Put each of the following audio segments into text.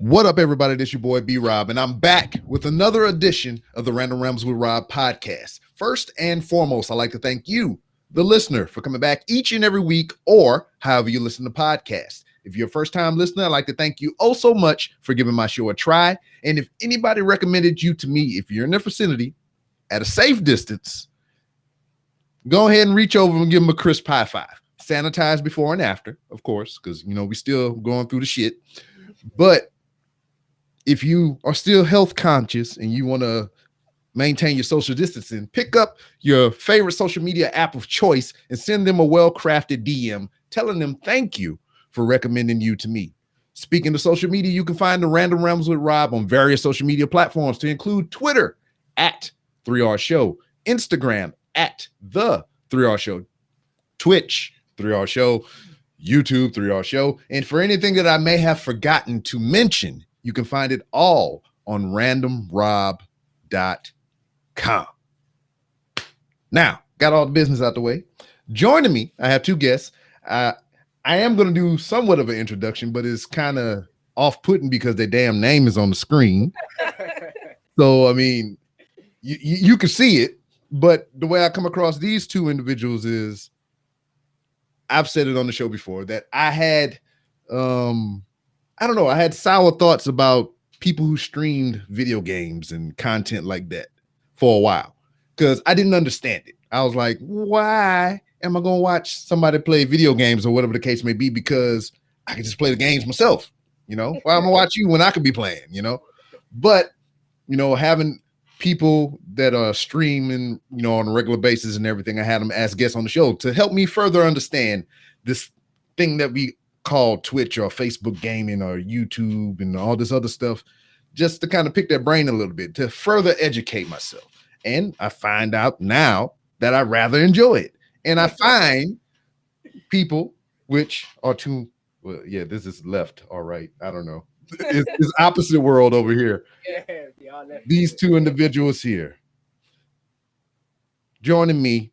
What up, everybody? This your boy B-Rob, and I'm back with another edition of the Random Rambles with Rob podcast. First and foremost, I'd like to thank you, the listener, for coming back each and every week or however you listen to podcasts. If you're a first-time listener, I'd like to thank you oh so much for giving my show a try. And if anybody recommended you to me, if you're in their vicinity at a safe distance, go ahead and reach over and give them a crisp high five. Sanitize before and after, of course, because, we still going through the shit. But if you are still health conscious and you want to maintain your social distancing, pick up your favorite social media app of choice and send them a well-crafted DM telling them thank you for recommending you to me. Speaking of social media, you can find the Random Rambles with Rob on various social media platforms to include Twitter at 3R Show, Instagram at the 3R Show, Twitch 3R Show, YouTube 3R Show. And for anything that I may have forgotten to mention, you can find it all on randomrob.com. Now, got all the business out the way. Joining me, I have two guests. I am going to do somewhat of an introduction, but it's kind of off-putting because their damn name is on the screen. So, I mean, you can see it, but the way I come across these two individuals is, I've said it on the show before, that I had, I had sour thoughts about people who streamed video games and content like that for a while because I didn't understand it. I was like, why am I going to watch somebody play video games or whatever the case may be? Because I can just play the games myself, Why am I going to watch you when I could be playing, But, having people that are streaming, on a regular basis and everything, I had them as guests on the show to help me further understand this thing that we call Twitch or Facebook gaming or YouTube and all this other stuff, just to kind of pick their brain a little bit, to further educate myself. And I find out now that I rather enjoy it. And I find people, which are this is left. All right. I don't know. It's opposite world over here. These two individuals here joining me.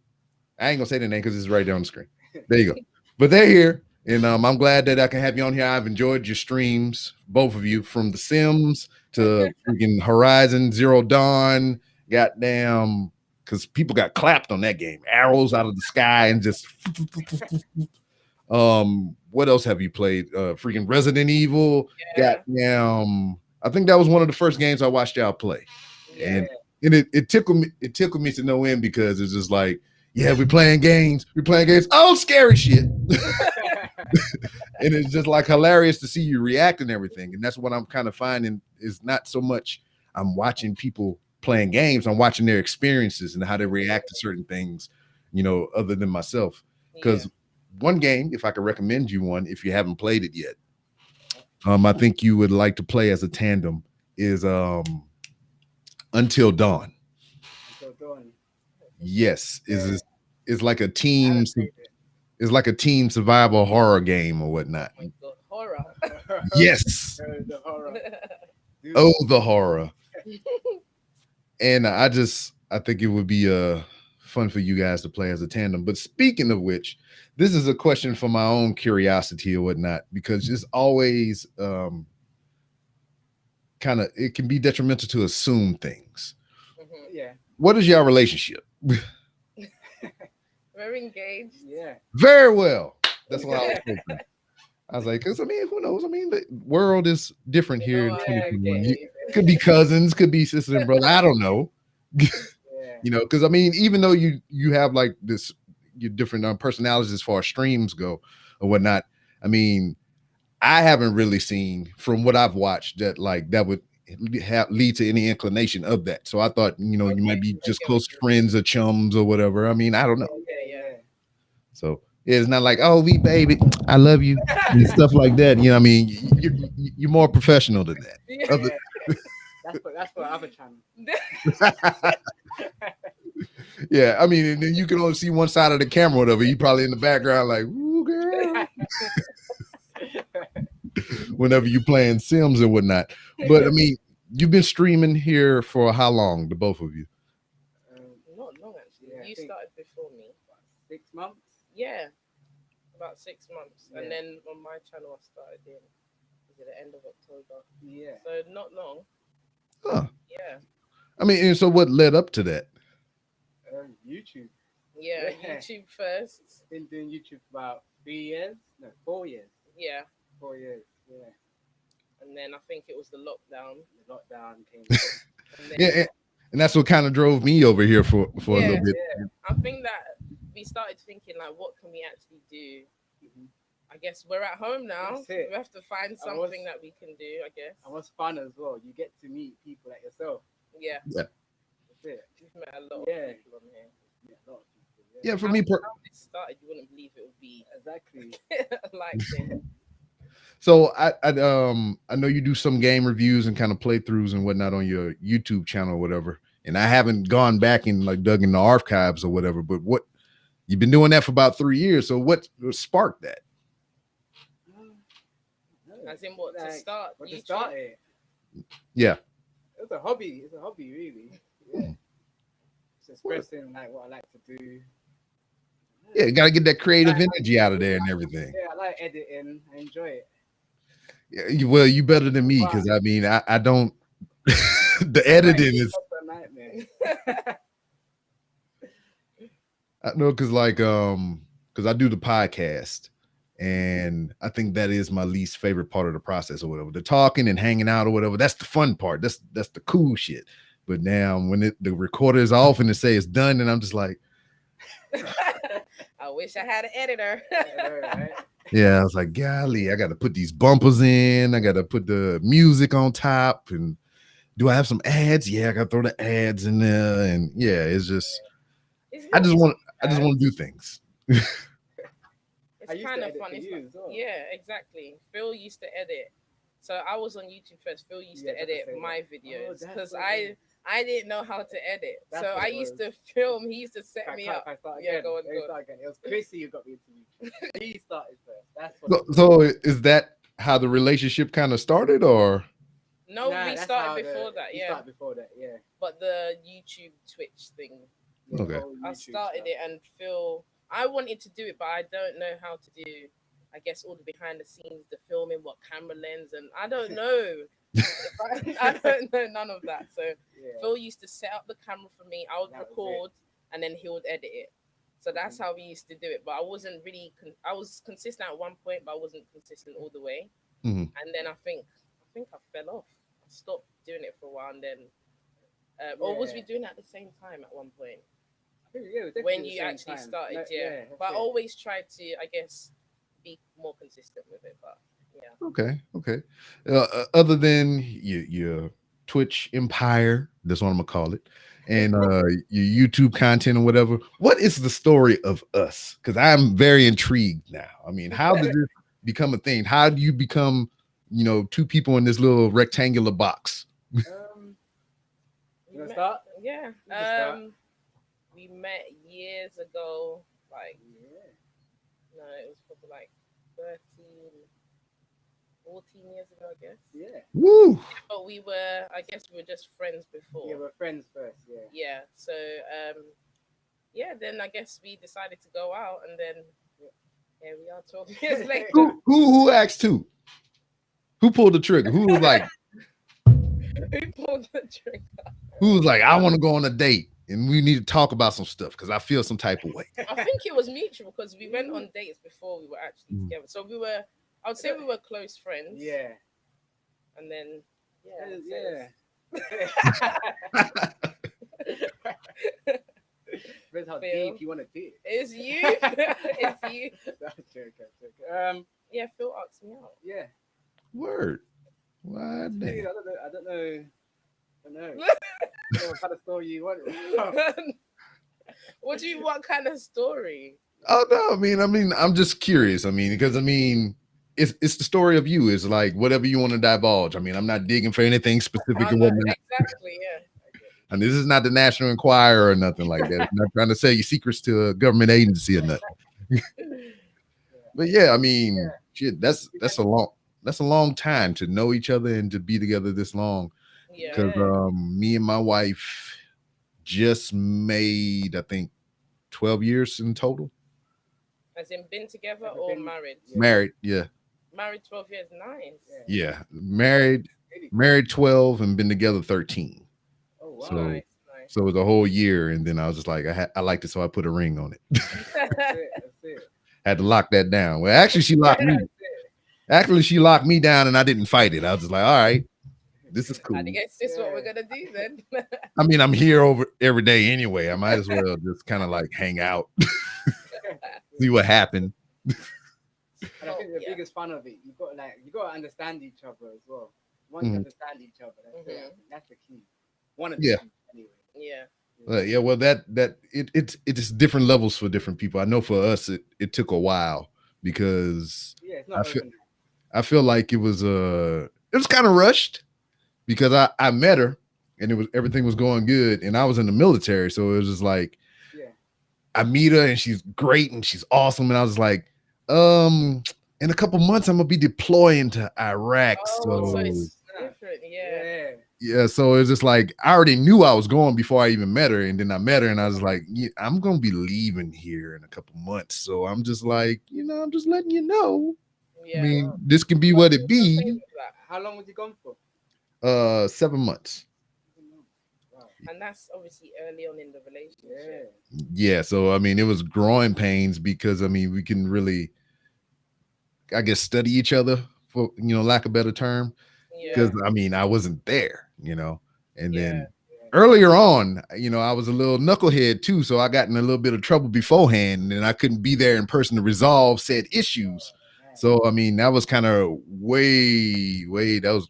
I ain't gonna say the name because it's right there on the screen. There you go. But they're here. And I'm glad that I can have you on here. I've enjoyed your streams, both of you, from The Sims to freaking Horizon Zero Dawn. Goddamn, because people got clapped on that game. Arrows out of the sky and just. What else have you played? Freaking Resident Evil. Yeah. Goddamn, I think that was one of the first games I watched y'all play, and it tickled me. It tickled me to no end because it's just like, yeah, we're playing games. Oh, scary shit. And it's just like hilarious to see you react and everything. And that's what I'm kind of finding is not so much I'm watching people playing games. I'm watching their experiences and how they react to certain things, other than myself. Because one game, if I could recommend you one, if you haven't played it yet, I think you would like to play as a tandem is Until Dawn. Yes, is like a team. It's like a team survival horror game or whatnot. Oh my God, horror. Yes. The horror. Oh, the horror. And I think it would be fun for you guys to play as a tandem. But speaking of which, this is a question for my own curiosity or whatnot, because it's always it can be detrimental to assume things. Mm-hmm. Yeah. What is your relationship? Very engaged. Yeah. Very well. That's what I was hoping. I was like, because who knows? The world is different here in 2021. Could be cousins, could be sister and brother. I don't know. Because even though you have like your different personalities as far as streams go or whatnot, I haven't really seen from what I've watched that would lead to any inclination of that. So I thought, you might be just close friends or chums or whatever. I don't know. Yeah. So it's not like, oh, we baby, I love you and stuff like that. You're more professional than that. That's for other channel. Yeah, and then you can only see one side of the camera, whatever. You probably in the background like, ooh, girl. Whenever you playing Sims and whatnot. But you've been streaming here for how long, the both of you? Not long actually. You started before me. 6 months? Yeah, about 6 months. Yeah. And then on my channel I started in was it the end of October? Yeah. So not long. Huh. Yeah. I mean, and so what led up to that? YouTube. Yeah. Yeah. YouTube first. Been doing YouTube for about 3 years. No, 4 years. Yeah. 4 years. Yeah. And then I think it was the lockdown. The lockdown came. And then Yeah, and that's what kind of drove me over here for a Yeah. little bit. I think that we started thinking like, what can we actually do? Mhm. I guess we're at home now. That's it. We have to find something that we can do. I guess. And what's fun as well, you get to meet people like yourself. Yeah. That's it. We've met a lot Yeah. of people on here. Yeah, a lot of people. Yeah, for How, me, how this started, you wouldn't believe it would be Exactly. like this. so I know you do some game reviews and kind of playthroughs and whatnot on your YouTube channel or whatever. And I haven't gone back and like dug in the archives or whatever, but what you've been doing that for about 3 years. So what sparked that? As in what to start? What to YouTube? start it? Yeah. It's a hobby. It's a hobby, really. Yeah. It's expressing like what I like to do. Yeah, you gotta get that creative energy out of there and everything. Yeah, I like editing. I enjoy it. Yeah, well, you better than me because I mean I don't the editing is a nightmare. I know because I do the podcast and I think that is my least favorite part of the process or whatever. The talking and hanging out or whatever, that's the fun part. That's the cool shit. But now when the recorder is off and it say it's done, and I'm just like, I wish I had an editor. yeah, I was like, golly, I got to put these bumpers in. I got to put the music on top. And do I have some ads? Yeah, I got to throw the ads in there. And yeah, it's just, I just want to do things. It's kind of fun. Yeah, exactly. Phill used to edit. So I was on YouTube first. Phill used to edit my videos because I didn't know how to edit. So I used to film. He used to set me up. Yeah, go on. It was Chrissie who got me into YouTube. He started first. That's what. So is that how the relationship kind of started, or? No, we started before that. Yeah. Started before that. Yeah. But the YouTube Twitch thing. Yeah, okay. I started it and Phill. I wanted to do it, but I don't know how to do. I guess all the behind the scenes, the filming, what camera lens, and I don't know. I don't know none of that. So Phill used to set up the camera for me. I would record, and then he would edit it. So that's how we used to do it. But I wasn't really. I was consistent at one point, but I wasn't consistent all the way. Mm-hmm. And then I think I fell off. I stopped doing it for a while, and then. Or was we doing it at the same time at one point? When you actually started, but I always tried to, I guess, be more consistent with it. But yeah. Okay. Other than your Twitch empire, that's what I'm gonna call it, and your YouTube content or whatever, what is the story of us? Because I'm very intrigued now. I mean, how did this become a thing? How do you become, two people in this little rectangular box? You wanna start? Yeah. We met years ago, no, it was probably like 14 years ago, I guess. Yeah. Woo! But we were just friends before. Yeah, we're friends first, yeah. Yeah, so, then I guess we decided to go out, and then, here we are 12 years later. Who asked who? Who pulled the trigger? Who was like... Who pulled the trigger? Who was like, I want to go on a date and we need to talk about some stuff because I feel some type of way. I think it was mutual because we went on dates before we were actually together. So I would say we were close friends. Yeah. And then, Depends how deep you want to do it. It's you. It's you. Yeah, Phill asked me out. Yeah. Word. Why? I don't know. What kind of story you want? What kind of story? Oh no, I mean, I'm just curious. Because it's the story of you. It's like whatever you want to divulge. I'm not digging for anything specific and whatnot. Exactly, yeah. And this is not the National Enquirer or nothing like that. I'm not trying to sell you secrets to a government agency or nothing. But yeah, shit, that's a long time to know each other and to be together this long. Yeah. Because me and my wife just made, I think, 12 years in total. As in been together or married? Married, yeah. Married 12 years, nice. Yeah, married Really? married 12 and been together 13. Oh wow. So Nice, so it was a whole year, and then I was just like, I liked it, so I put a ring on it. nice. That's it. Had to lock that down. Well, actually, she locked me. That's it. Actually, she locked me down, and I didn't fight it. I was just like, all right, this is cool. I guess this is what we're gonna do then. I mean, I'm here over every day anyway. I might as well just kind of like hang out, see what happened. And I think the Yeah. biggest fun of it, you got to understand each other as well. Once you Mhm. understand each other, that's it. I think that's the key. One of the Yeah. keys, anyway. Yeah. Yeah, well, it's different levels for different people. I know for us, it took a while because Yeah, it's I not feel overnight. I feel like it was kind of rushed because I met her and everything was going good, and I was in the military, so it was just like Yeah. I meet her and she's great and she's awesome, and I was like, in a couple months I'm gonna be deploying to Iraq, Oh, so so it's different. Yeah. yeah, so it's just like I already knew I was going before I even met her, and then I met her and I was like, yeah, I'm gonna be leaving here in a couple months, so I'm just like, I'm just letting you know. Yeah. I mean, this can be what it be. How long was you gone for? 7 months. Wow. And that's obviously early on in the Yeah. relationship. Yeah, so I mean, it was growing pains because I mean, we can really, I guess, study each other for lack of a better term. Yeah. Because I mean, I wasn't there, and Yeah. then earlier on, I was a little knucklehead too, so I got in a little bit of trouble beforehand, and I couldn't be there in person to resolve said issues. So I mean, that was kind of that was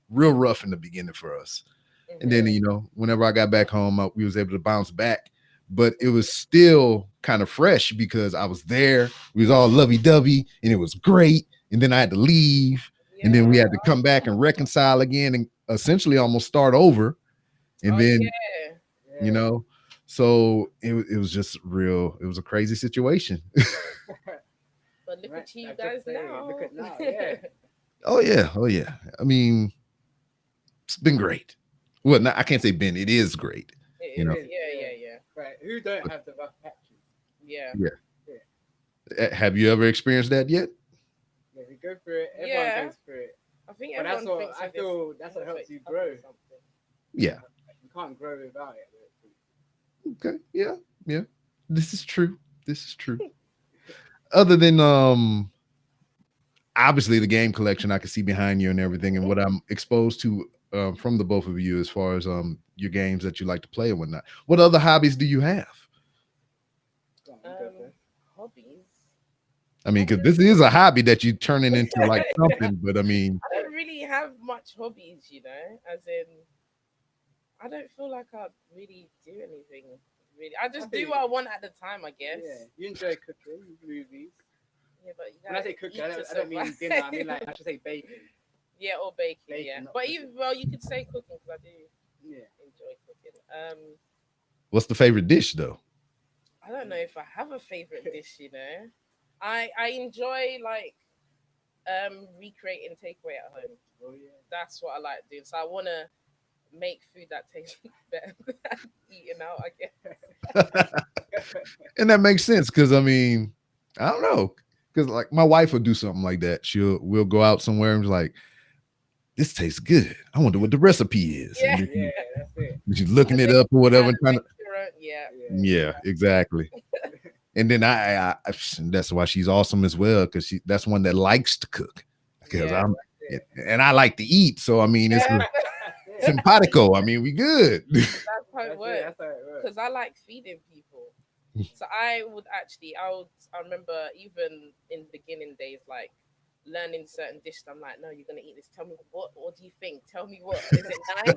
real rough in the beginning for us. And then whenever I got back home, we was able to bounce back, but it was still kind of fresh because I was there. We was all lovey-dovey, and it was great. And then I had to leave, and then we had to come back and reconcile again, and essentially almost start over. And then so it was just real. It was a crazy situation. But look Right, at you I just guys say, now. look at now, yeah. Oh yeah. I mean, it's been great. Well, no, I can't say been. It is great. It You know. is, yeah. Right. Who don't have the rough patches? Yeah. Have you ever experienced that yet? Yeah, we go through it. Everyone Yeah. goes through it. I think But that's everyone what thinks I of this feel. That's what helps perfect you couple grow. or something. Yeah. You can't grow without it. Okay. Yeah. This is true. Other than obviously the game collection I can see behind you and everything, and what I'm exposed to from the both of you as far as your games that you like to play and whatnot. What other hobbies do you have? Go on, you go first. Hobbies. I mean, because this is a hobby that you're turning into like something, but I mean, I don't really have much hobbies, as in, I don't feel like I really do anything. Really, I just do what I want at the time, I guess. Yeah, you enjoy cooking, movies. Yeah, but you When I gotta say cooking, eat I to don't mean survive. dinner. I mean like I should say baking. Yeah, or baking. Baking, Yeah, not but cooking. you could say cooking because I do Yeah. enjoy cooking. what's the favorite dish though? I don't know if I have a favorite dish. I enjoy recreating takeaway at home. Oh yeah. That's what I like doing. So I want to make food that tastes better than eating out, I guess. And that makes sense because I mean, I don't know, because like my wife will do something like that. We'll go out somewhere and be like, this tastes good. I wonder what the recipe is. Yeah. And Yeah, that's it. she's looking it up or whatever, and trying to. Yeah. Yeah, exactly. And then I that's why she's awesome as well, because that's one that likes to cook. Because Yeah. and I like to eat, so I mean it's simpatico. I mean, we good. That's how it That's works. That's how it works. Because I like feeding people. So I remember even in the beginning days, like learning certain dishes. I'm like, no, you're gonna eat this. Tell me what do you think? Tell me what. Is it nice?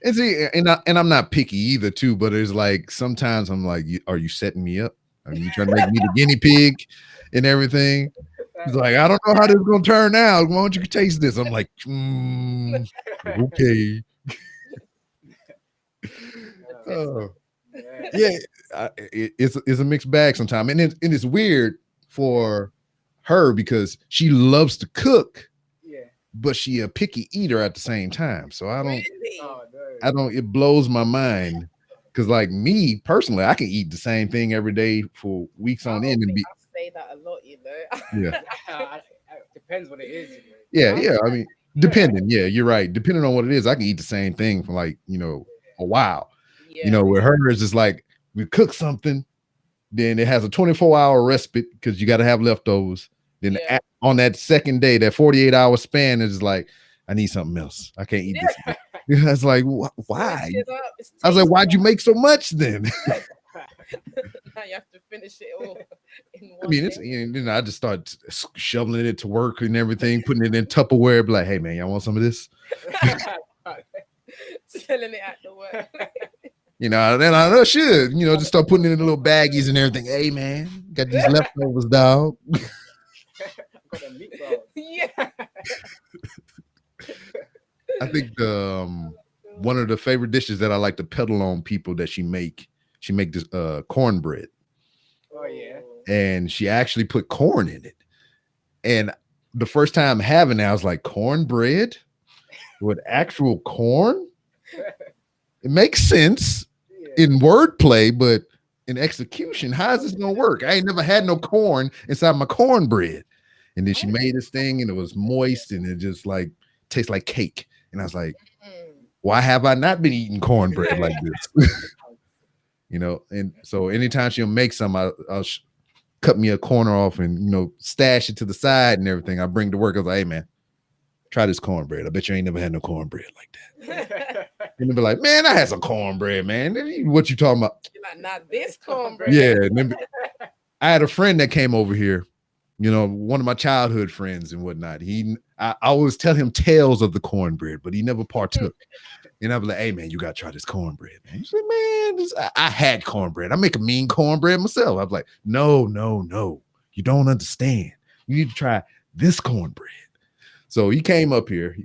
And see, and I'm not picky either, too. But it's like sometimes I'm like, are you setting me up? Are you trying to make me the guinea pig and everything? He's like, I don't know how this is gonna turn out. Why don't you taste this? I'm like, okay. Oh. Yeah, it's a mixed bag sometimes, and it's weird for her because she loves to cook, but she a picky eater at the same time. So I don't. Really? Oh, no. I don't. It blows my mind because, like me personally, I can eat the same thing every day for weeks on end and be say that a lot, you know. Yeah. Depends what it is. Yeah. I mean, depending. Yeah, you're right. Depending on what it is, I can eat the same thing for like, a while. Yeah. With her, it's just like we cook something, then it has a 24-hour respite because you got to have leftovers. Then on that second day, that 48-hour span is like, I need something else. I can't eat this. It's like, why? I was like, why'd you make so much then? Now you have to finish it all in one I mean, it's I just start shoveling it to work and everything, putting it in Tupperware. Be like, hey man, y'all want some of this? Selling it at the work. Then I should, just start putting it in little baggies and everything. Hey man, got these leftovers, dog. Got a meatball. Yeah. I think one of the favorite dishes that I like to peddle on people that she make this cornbread. Oh yeah. And she actually put corn in it. And the first time having it, I was like, cornbread with actual corn? It makes sense in wordplay, but in execution, how is this gonna work? I ain't never had no corn inside my cornbread. And then she made this thing and it was moist and it just like tastes like cake. And I was like, why have I not been eating cornbread like this? And so anytime she'll make some, I'll cut me a corner off and stash it to the side and everything. I bring to work. I was like, hey man, try this cornbread. I bet you ain't never had no cornbread like that. And they'll be like, man, I had some cornbread, man. What you talking about? You're like, not this cornbread. Yeah. I had a friend that came over here, one of my childhood friends and whatnot. I always tell him tales of the cornbread, but he never partook. And I'd be like, hey man, you gotta try this cornbread, man. He's like, man, I had cornbread. I make a mean cornbread myself. I'm like, no, you don't understand. You need to try this cornbread. So he came up here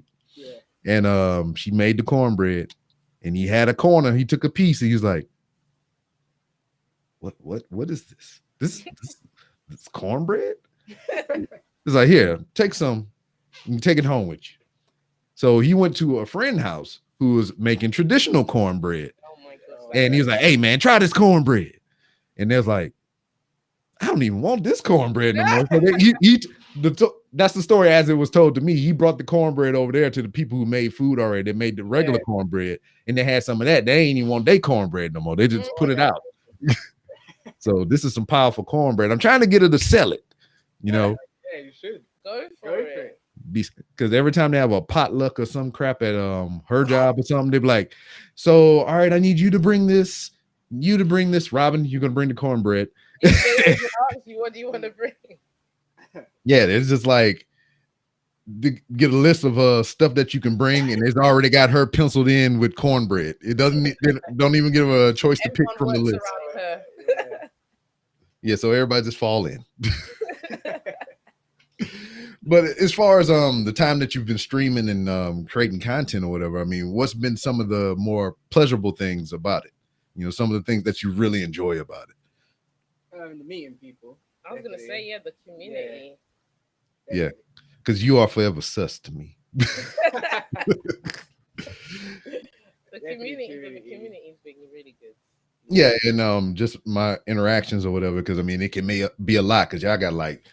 and she made the cornbread and he had a corner. He took a piece and he was like, what is this? This cornbread? It's like, here, take some and take it home with you. So he went to a friend's house who was making traditional cornbread. Oh my God. And he was like, hey man, try this cornbread. And they was like, I don't even want this cornbread no more. So that's the story as it was told to me. He brought the cornbread over there to the people who made food already. They made the regular cornbread and they had some of that. They ain't even want their cornbread no more. They just put it out. So this is some powerful cornbread. I'm trying to get her to sell it, Yeah, you should. Go for it. Because every time they have a potluck or some crap at her job or something, they be like, so all right, I need you to bring this. Robin, you're gonna bring the cornbread. What do you want to bring? Yeah, it's just like get a list of stuff that you can bring, and it's already got her penciled in with cornbread. It don't even give her a choice to pick from the list. Yeah, so everybody just fall in. But as far as the time that you've been streaming and creating content or whatever, I mean, what's been some of the more pleasurable things about it? Some of the things that you really enjoy about it. The meeting people. I was gonna say, the community. Yeah, because you are forever sus to me. The community has been really good. Yeah, and just my interactions or whatever, because I mean, it can be a lot because y'all got like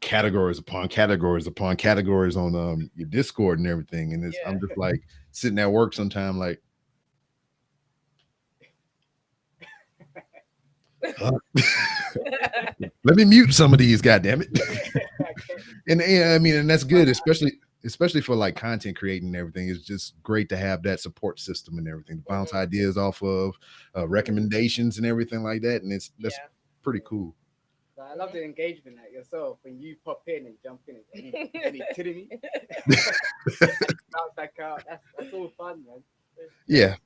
categories upon categories upon categories on your Discord and everything, and I'm just like sitting at work sometime like. Let me mute some of these, goddammit. And I mean, and that's good, especially for like content creating and everything. It's just great to have that support system and everything to bounce ideas off of, recommendations and everything like that. And that's pretty cool. I love the engagement like yourself when you pop in and jump in and any kidding me. Bounce back out. That's all fun, man. Yeah,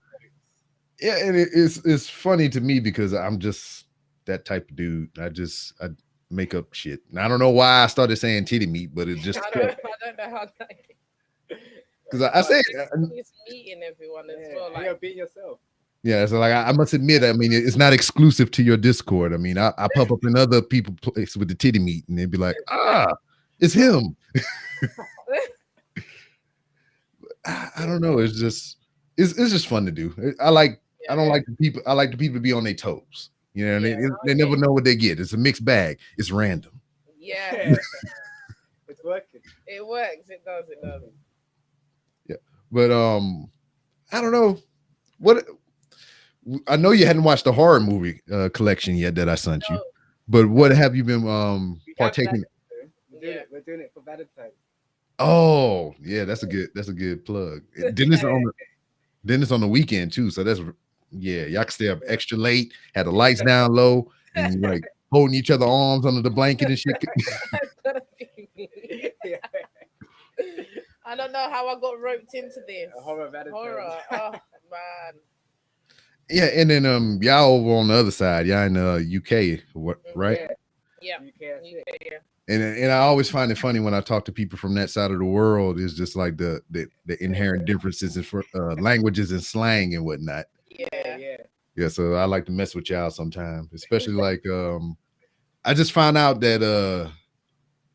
and it's funny to me because I'm just that type of dude. I make up shit. And I don't know why I started saying titty meat, but it just I don't know how that. Because I say it's meeting everyone as well. Like you're being yourself. Yeah, so like I must admit, I mean, it's not exclusive to your Discord. I mean, I pop up in other people's place with the titty meat, and they'd be like, it's him. I don't know. It's just fun to do. I don't like the people. I like the people to be on their toes. They never know what they get. It's a mixed bag. It's random. Yeah. It's working. It works. It does. It does. Yeah, but I don't know what. I know you hadn't watched the horror movie collection yet that I sent you, No. but what have you been We have partaking? that, though. We're doing it for Valentine's. Oh, yeah, that's a good plug. Then it's on the weekend too, so that's yeah. Y'all can stay up extra late, had the lights down low, and you like holding each other arms under the blanket and shit. I don't know how I got roped into this. A horror Valentine's. Horror. Oh man. Yeah, and then y'all over on the other side, y'all in UK, right? Yeah. UK, Yeah. And I always find it funny when I talk to people from that side of the world. Is just like the inherent differences in languages and slang and whatnot. Yeah. So I like to mess with y'all sometimes, especially like I just found out that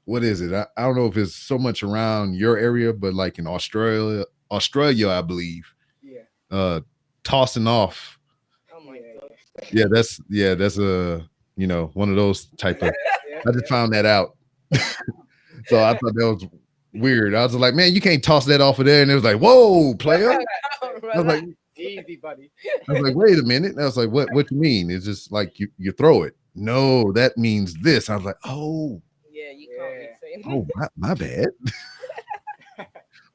what is it? I don't know if it's so much around your area, but like in Australia, I believe. Yeah. Tossing off. Oh my god. Yeah, that's a one of those type of. I just found that out. So I thought that was weird. I was like, man, you can't toss that off of there. And it was like, whoa, player. I was like, easy, buddy. I was like, wait a minute. And I was like, what you mean? It's just like you throw it. No, that means this. I was like, oh. Yeah, you can't be saying. Oh, my bad.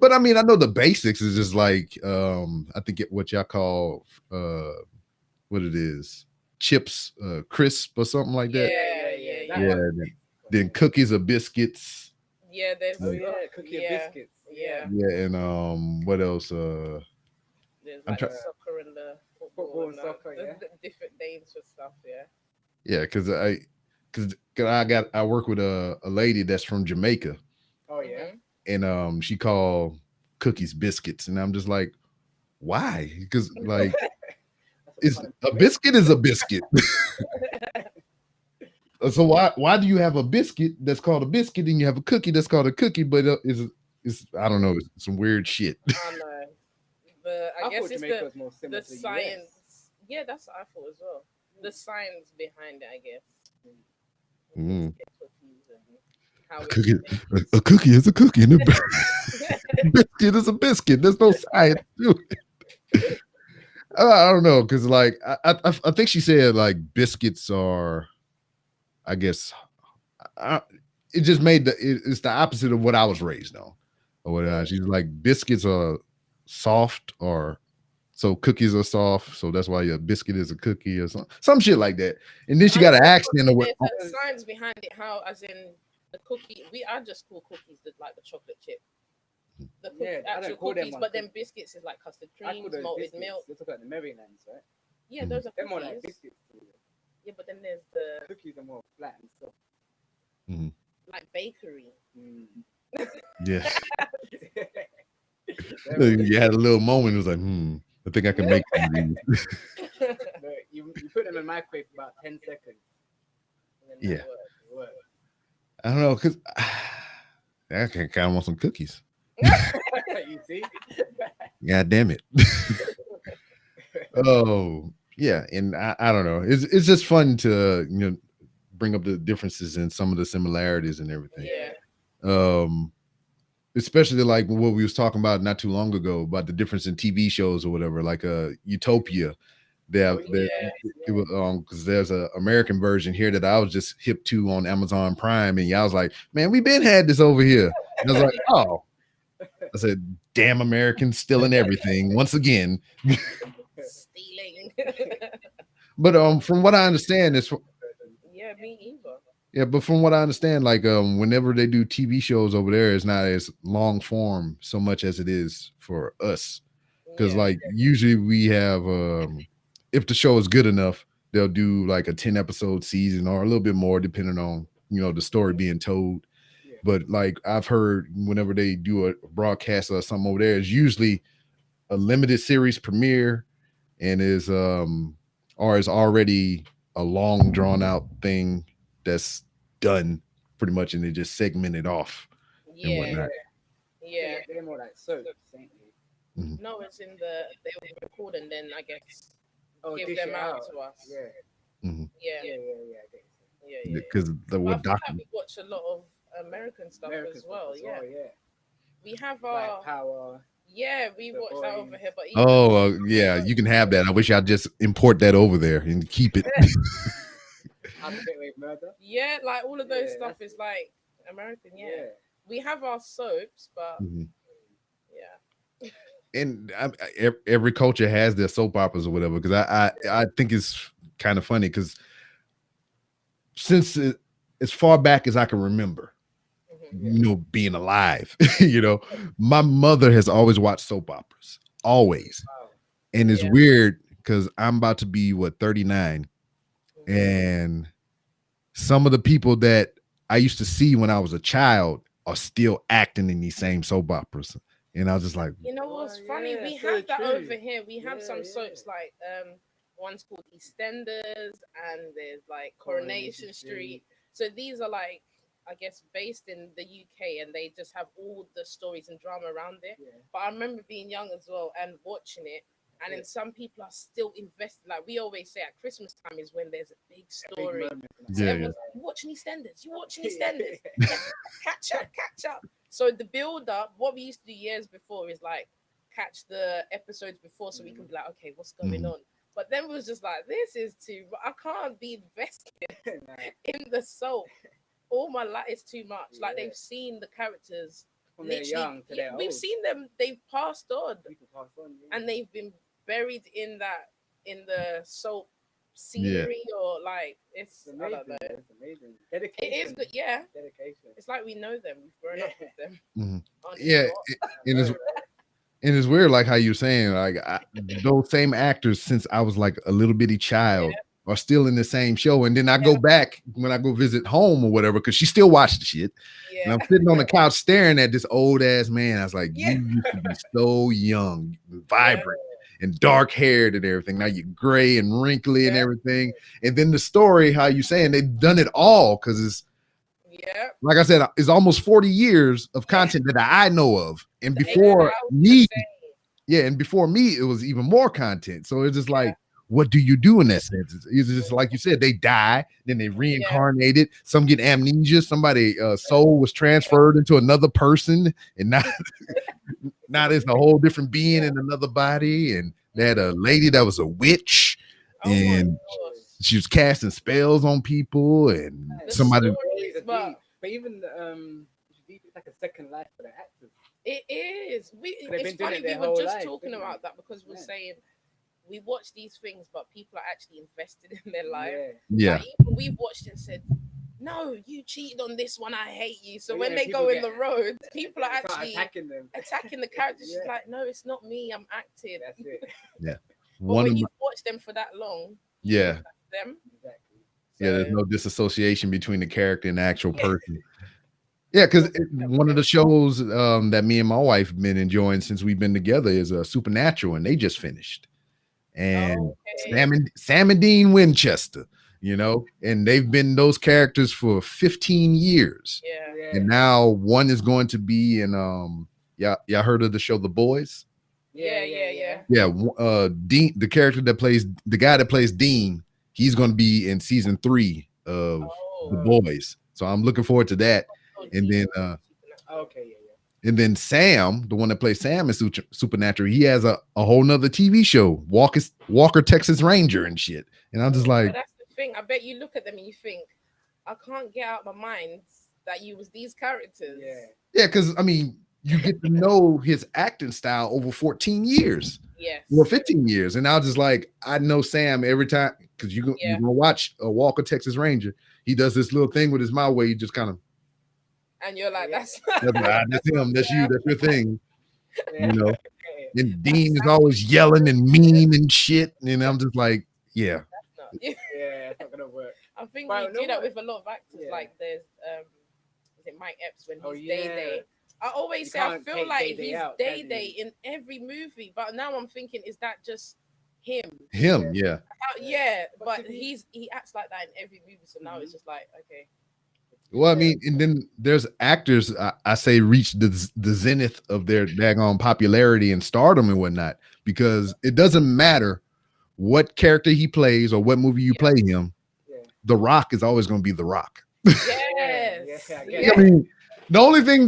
But I mean, I know the basics is just like I think what y'all call what it is, chips, crisp or something like that. Yeah. Then cookies or biscuits. Yeah, there's cookie and biscuits. Yeah. And what else? There's like soccer and the football and soccer. The different names for stuff. Yeah. Yeah, because I work with a lady that's from Jamaica. Oh yeah. And she called cookies biscuits, and I'm just like, why? Because like, it's a biscuit is a biscuit. So why do you have a biscuit that's called a biscuit and you have a cookie that's called a cookie? But it's I don't know, it's some weird shit. I know, but I guess it's the science. Yeah, that's what I thought as well. The science behind it, I guess. Mm. A cookie is a cookie, and a biscuit is a biscuit. There's no science to it. I don't know, because like I think she said like biscuits are, I guess, it just made it's the opposite of what I was raised on. Or whatever. She's like biscuits are soft, or so cookies are soft, so that's why your biscuit is a cookie or some shit like that. And then she got an accent of what there's science behind it. How, as in the cookie, I just call cookies like the chocolate chip. The actual cookies, but then biscuits is like custard creams, malted milk. You're talking about the Marylands, right? Yeah, those are more like biscuits. Yeah, but then there's the cookies are more flat and soft. Mm-hmm. Like bakery. Yeah. You had a little moment. It was like, I think I can make some of these. You put them in the microwave for about 10 seconds. Yeah. It works. I don't know, because I kind of want some cookies. You see? God damn it. Oh, yeah. And I don't know. It's just fun to, bring up the differences and some of the similarities and everything. Yeah. Especially like what we was talking about not too long ago about the difference in TV shows or whatever, like Utopia. Because there's an American version here that I was just hip to on Amazon Prime, and y'all was like, man, we been had this over here. And I was like, oh. I said, damn Americans stealing everything once again. Stealing. But from what I understand, it's yeah, me either. Yeah, but from what I understand, like whenever they do TV shows over there, it's not as long form so much as it is for us. Because like usually we have if the show is good enough, they'll do like a 10 episode season or a little bit more depending on the story being told. But like I've heard whenever they do a broadcast or something over there, it's usually a limited series premiere and is already a long drawn out thing that's done pretty much, and they just segment it off and whatnot. Yeah. They're more like soaps, ain't they? Mm-hmm. No, it's in they record and then I guess give them out to us. Yeah. Mm-hmm. Yeah. Yeah. because the But I what feel doctor. like we watch a lot of American stuff American as stuff well. as Yeah, yeah. we have Black our Power. we The watch that over Boys. here. But even Oh, yeah, you can have that. I wish I'd just import that over there and keep it. How to Get Away with Murder. yeah, like all of those Yeah, stuff that's is like American. Yeah. Yeah. We have our soaps, but Mhm. yeah, And every culture has their soap operas or whatever. Because I think it's kind of funny because as far back as I can remember, being alive, my mother has always watched soap operas, always. Wow. And it's Yeah. weird because I'm about to be 39, and some of the people that I used to see when I was a child are still acting in these same soap operas. And I was just like, You know what's Oh, funny? yeah, We so have that true. over here. We have Yeah, some yeah. soaps like one's called EastEnders and there's like Coronation Street. So these are like I guess based in the UK and they just have all the stories and drama around it. Yeah. But I remember being young as well and watching it. And then some people are still invested. Like we always say at Christmas time is when there's a big story. So Yeah, everyone's like, you watching EastEnders? You watching EastEnders? Yeah, catch up. So the build up, what we used to do years before is like catch the episodes before so we can be like, okay, what's going on? But then it was just like, this is too, I can't be invested in the soap. All my life is too much. Like they've seen the characters From they're young to they're we've old. seen them, they've passed on. People pass on, yeah. And they've been buried in the soap scenery or like it's amazing. I don't know. It's amazing. Dedication. It is good, yeah. Dedication. It's like we know them. We've grown up with them. yeah. And it's weird, like how you're saying, like those same actors since I was like a little bitty child are still in the same show. And then I go back when I go visit home or whatever, because she still watched the shit. Yeah. And I'm sitting on the couch staring at this old ass man. I was like, you used to be so young, vibrant, and dark haired and everything. Now you're gray and wrinkly and everything. And then the story, how you saying they've done it all, because it's like I said, it's almost 40 years of content that I know of. And before me, and before me, it was even more content. So it's just like, what do you do in that sense? It's just like you said, they die, then they reincarnated. Some get amnesia. Somebody soul was transferred into another person, and now there's a whole different being in another body. And they had a lady that was a witch, and she was casting spells on people, and somebody. But even it's like a second life for the actors. It is. It's funny we were just talking about that because we're saying we watch these things, but people are actually invested in their life. Yeah. Like, even we've watched and said, "No, you cheated on this one. I hate you." So when they go in the road, people are actually attacking the characters. She's like, "No, it's not me. I'm acting." That's it. Yeah. But when you've watched them for that long, them. Exactly. Yeah, there's no disassociation between the character and the actual person. Yeah, because one of the shows that me and my wife have been enjoying since we've been together is Supernatural, and they just finished. And Sam and Dean Winchester, and they've been those characters for 15 years. Yeah. And now one is going to be in y'all heard of the show The Boys? Yeah. Dean, the character that plays the guy that plays Dean, he's going to be in season 3 of The Boys. So I'm looking forward to that. And then and then Sam, the one that plays Sam in Supernatural, he has a whole nother TV show, Walker Texas Ranger and shit. And I'm just like, that's the thing. I bet you look at them and you think, I can't get out of my mind that you was these characters. Yeah, because I mean, you get to know his acting style over 14 years. Yes. Or 15 years. And I was just like, I know Sam every time, because you're gonna watch a Walker Texas Ranger. He does this little thing with his mouth where he just kind of, and you're like, that's him, that's you, that's your thing. And Dean is always yelling and mean and shit. And I'm just like, it's not gonna work. I think we do that with a lot of actors. Like there's is it Mike Epps when he's Day. I always say I feel like he's Day in every movie, but now I'm thinking, is that just him? But he acts like that in every movie, so now it's just like, okay. Well, I mean, and then there's actors I say reach the zenith of their daggone popularity and stardom and whatnot, because it doesn't matter what character he plays or what movie you play him. The Rock is always going to be The Rock. Yes. I get Yes. I mean, the only thing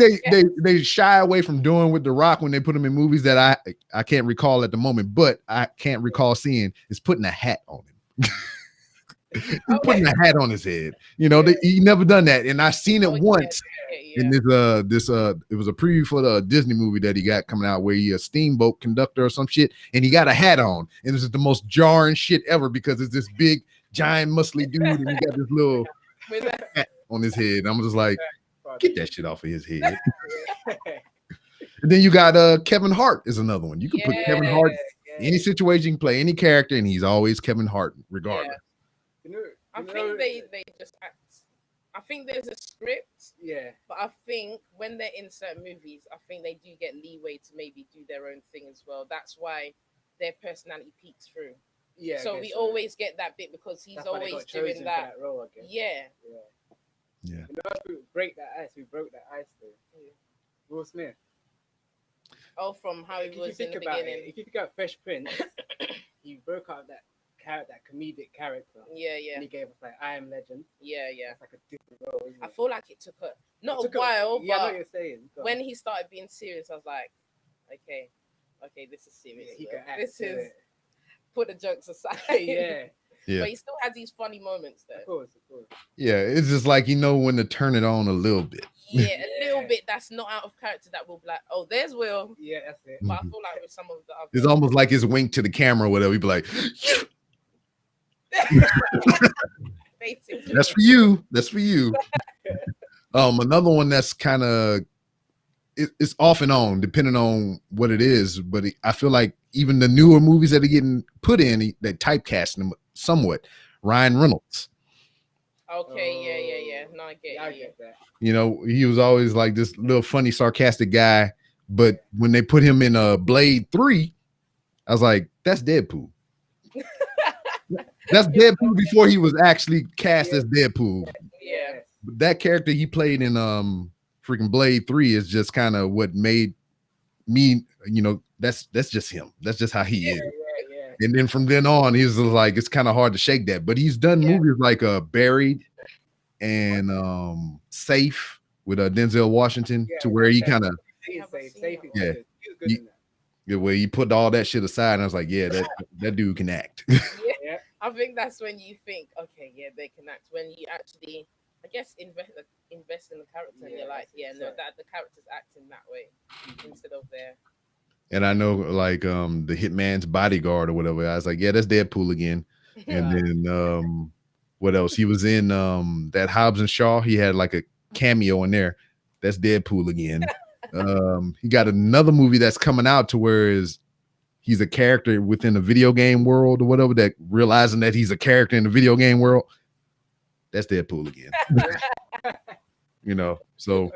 they shy away from doing with The Rock when they put him in movies that I can't recall at the moment, but I can't recall seeing is putting a hat on him. He's putting a hat on his head. You know, he never done that, and I seen it once. Yeah. In this it was a preview for the Disney movie that he got coming out where he a steamboat conductor or some shit, and he got a hat on, and it's just the most jarring shit ever because it's this big giant muscly dude, and he got this little hat on his head. I'm just like, get that shit off of his head. And then you got Kevin Hart is another one. You can put Kevin Hart any situation, you can play any character, and he's always Kevin Hart regardless. I think they just act. I think there's a script. Yeah. But I think when they're in certain movies, I think they do get leeway to maybe do their own thing as well. That's why their personality peeks through. Yeah. So we always get that bit because he's always doing that. Role, yeah. You know, we broke that ice. We broke that ice though. Yeah. Will Smith. Oh, from how he was in the beginning. If you think about Fresh Prince, he broke out that comedic character. Yeah. And he gave us like I Am Legend. Yeah. It's like a different role. Isn't it? I feel like it took a while, I know but what you're saying. when he started being serious, I was like, okay, this is serious. He can act. This is put the jokes aside. Yeah. Yeah. But he still has these funny moments though. Of course. Yeah, it's just like you know when to turn it on a little bit. Yeah, a little bit. That's not out of character. That will be like, oh, there's Will. Yeah, that's it. But I feel like with some of the other, It's almost like his wink to the camera or whatever. He'd be like, basically. that's for you. That's for you. Another one that's kind of it's off and on depending on what it is. But I feel like even the newer movies that are getting put in, they typecast them somewhat. Ryan Reynolds. Okay, yeah. No, I get that. You know, he was always like this little funny, sarcastic guy. But when they put him in Blade 3, I was like, that's Deadpool. That's Deadpool before he was actually cast as Deadpool. Yeah. But that character he played in freaking Blade 3 is just kind of what made me, you know, that's just him. That's just how he is. Yeah. And then from then on, he's like, it's kind of hard to shake that. But he's done movies like Buried and Safe with Denzel Washington to where he kind of where he put all that shit aside. And I was like, yeah, that dude can act. Yeah. I think that's when you think, okay, yeah, they can act. When you actually, I guess, invest in the character, and you're like, that the character's acting that way instead of their. And I know, like, the Hitman's Bodyguard or whatever. I was like, yeah, that's Deadpool again. And then what else? He was in that Hobbs and Shaw. He had like a cameo in there. That's Deadpool again. He got another movie that's coming out to where he's a character within the video game world or whatever, that realizing that he's a character in the video game world. That's Deadpool again. You know, so.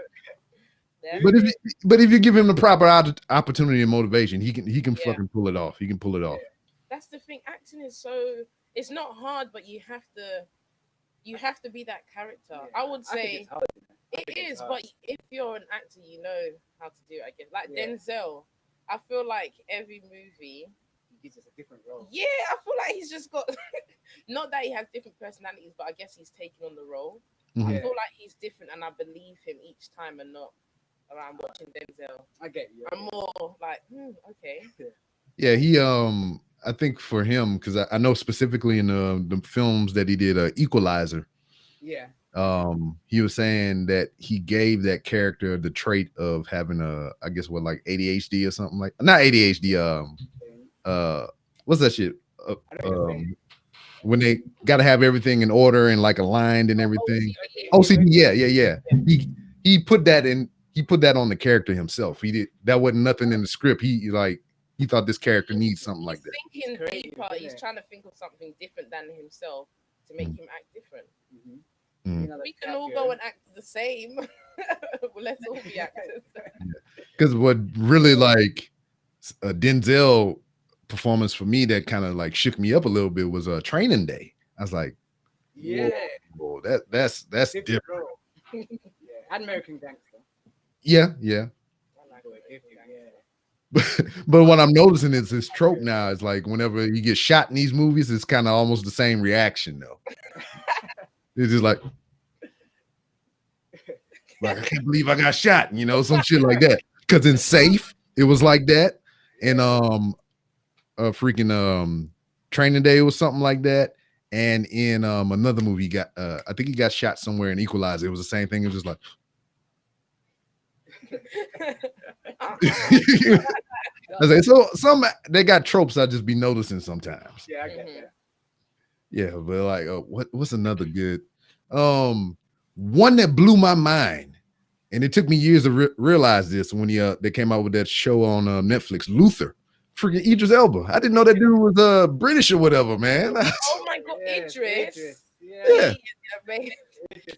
But if you give him the proper opportunity and motivation, he can fucking pull it off. He can pull it off. That's the thing. Acting is it's not hard, but you have to be that character. I would say it is, but if you're an actor, you know how to do it. I guess like Denzel, I feel like every movie he's just a different role. Yeah, I feel like he's just got not that he has different personalities, but I guess he's taking on the role. Mm-hmm. I feel like he's different, and I believe him each time, and not. I'm watching Denzel. I get you. I'm more like, okay. Yeah, he I think for him, because I know specifically in the films that he did, Equalizer. Yeah. He was saying that he gave that character the trait of having I guess like ADHD or something like, not ADHD. What's that shit? When they got to have everything in order and like aligned and everything. OCD. Yeah. He put that in. He put that on the character himself. That wasn't nothing in the script. He thought this character needs something like that. Thinking deeper, he's trying to think of something different than himself to make him act different. Mm-hmm. We can all go and act the same. Let's all be actors. Because what really like a Denzel performance for me that kind of like shook me up a little bit was Training Day. I was like, whoa, that's different. And American Gangster. Yeah. But what I'm noticing is his trope now is like whenever he gets shot in these movies, it's kind of almost the same reaction though. It's just like I can't believe I got shot, you know, some shit like that. Because in Safe, it was like that. And freaking Training Day was something like that. And in another movie, he got I think he got shot somewhere in Equalizer. It was the same thing. It was just like I say, so some they got tropes I just be noticing sometimes. Yeah, I get that. Yeah, but like what's another good one that blew my mind, and it took me years to realize this when they came out with that show on Netflix, Luther. Freaking Idris Elba. I didn't know that dude was British or whatever, man. Oh my god, Yes, Idris. Yeah.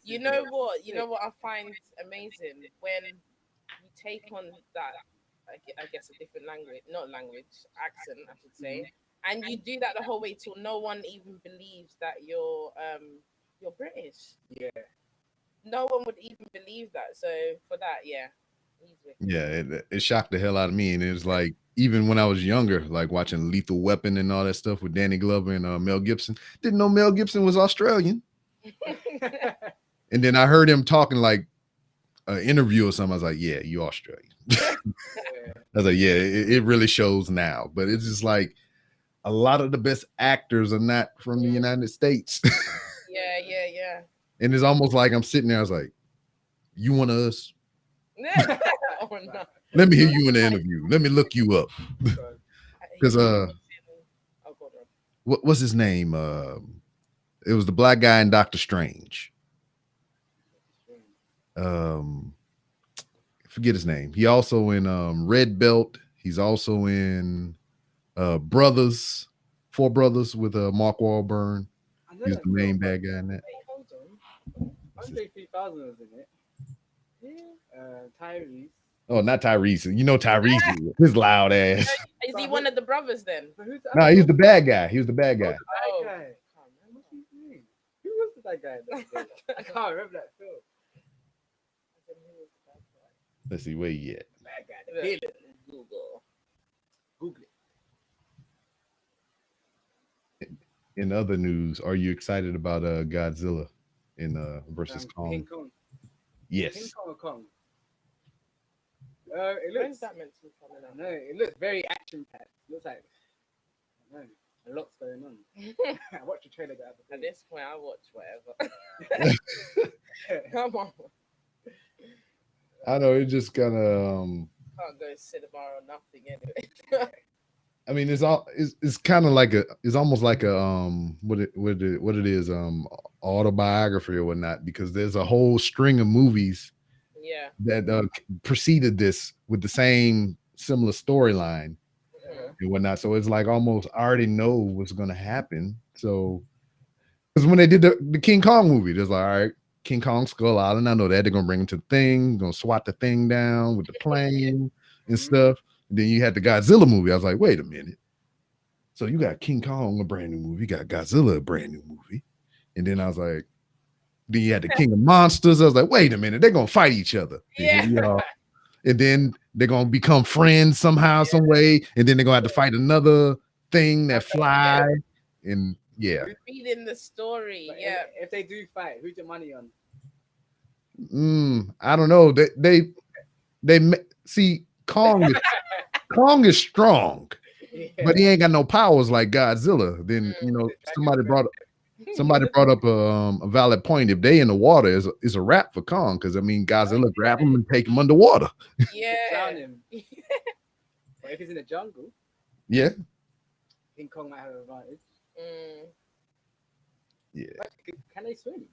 You know what? You know what I find amazing when you take on that, I guess, a different language, not language, accent, I should say, and you do that the whole way till no one even believes that you're British. Yeah. No one would even believe that. So for that, yeah. Yeah, it shocked the hell out of me, and it was like even when I was younger, like watching Lethal Weapon and all that stuff with Danny Glover and Mel Gibson. Didn't know Mel Gibson was Australian, and then I heard him talking like an interview or something. I was like, "Yeah, you Australian." I was like, "Yeah, it really shows now." But it's just like a lot of the best actors are not from the United States. Yeah. And it's almost like I'm sitting there. I was like, "You one of us?" Oh, no. Let me hear you in the interview. Let me look you up. Because what's his name? It was the black guy in Doctor Strange. Forget his name. He also in Red Belt. He's also in Brothers, Four Brothers with Mark Wahlberg. He's the main bad guy in that. Hold on. Andre 3000 was in it. Tyrese. Oh, not Tyrese. You know Tyrese, his loud ass. Is he one of the brothers then? No, he's the bad guy. He was the bad guy. Oh, guy. What's his name? Who was that guy? I can't remember that film. Let's see where he at. Bad guy. Google it. In other news, are you excited about Godzilla in versus Kong? King Kong. Yes. King Kong or Kong? When's that meant to be coming out? No, it looks very action packed. Looks like a lot's going on. I watched the trailer. At this point, I watch whatever. Come on. I know it just kind of. Can't go cinema or nothing anyway. I mean, it's kind of like it's almost like a what it is autobiography or whatnot, because there's a whole string of movies that preceded this with the same similar storyline and whatnot. So it's like almost I already know what's going to happen. So because when they did the King Kong movie, there's like, all right, King Kong Skull Island. I know that they're gonna bring him to the thing, gonna swat the thing down with the plane and stuff. And then you had the Godzilla movie. I was like, wait a minute. So you got King Kong, a brand new movie. You got Godzilla, a brand new movie. And then I was like, then you had the King of Monsters. I was like, wait a minute, they're gonna fight each other. Yeah. And then they're gonna become friends somehow, some way. And then they're gonna have to fight another thing that fly. And reading the story. But yeah. If they do fight, who's your money on? I don't know. They see Kong is strong, but he ain't got no powers like Godzilla. Then somebody brought up a valid point. If they in the water, is a wrap for Kong, because I mean Godzilla grab him and take him underwater. Yeah. Drown him. But if he's in the jungle, King Kong might have an advantage. Yeah. Can they swim?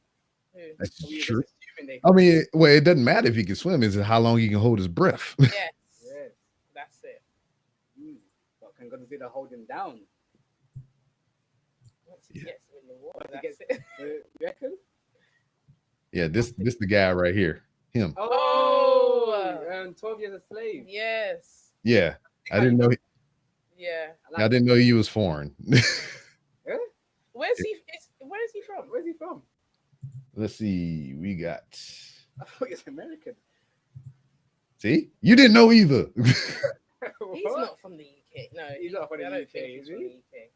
That's true. I mean, well, it doesn't matter if he can swim. Is it how long he can hold his breath? Yes. That's it. But can Godzilla hold him down? Once he gets in the water, that's it. You reckon? Yeah, this the guy right here. Him. 12 Years a Slave. Yes. Yeah. I didn't know. I didn't know he was foreign. Where's he from? Where's he from? Let's see. We got. I thought he was American. See, you didn't know either. He's not from the UK. No, he's not from the UK. He's from the UK.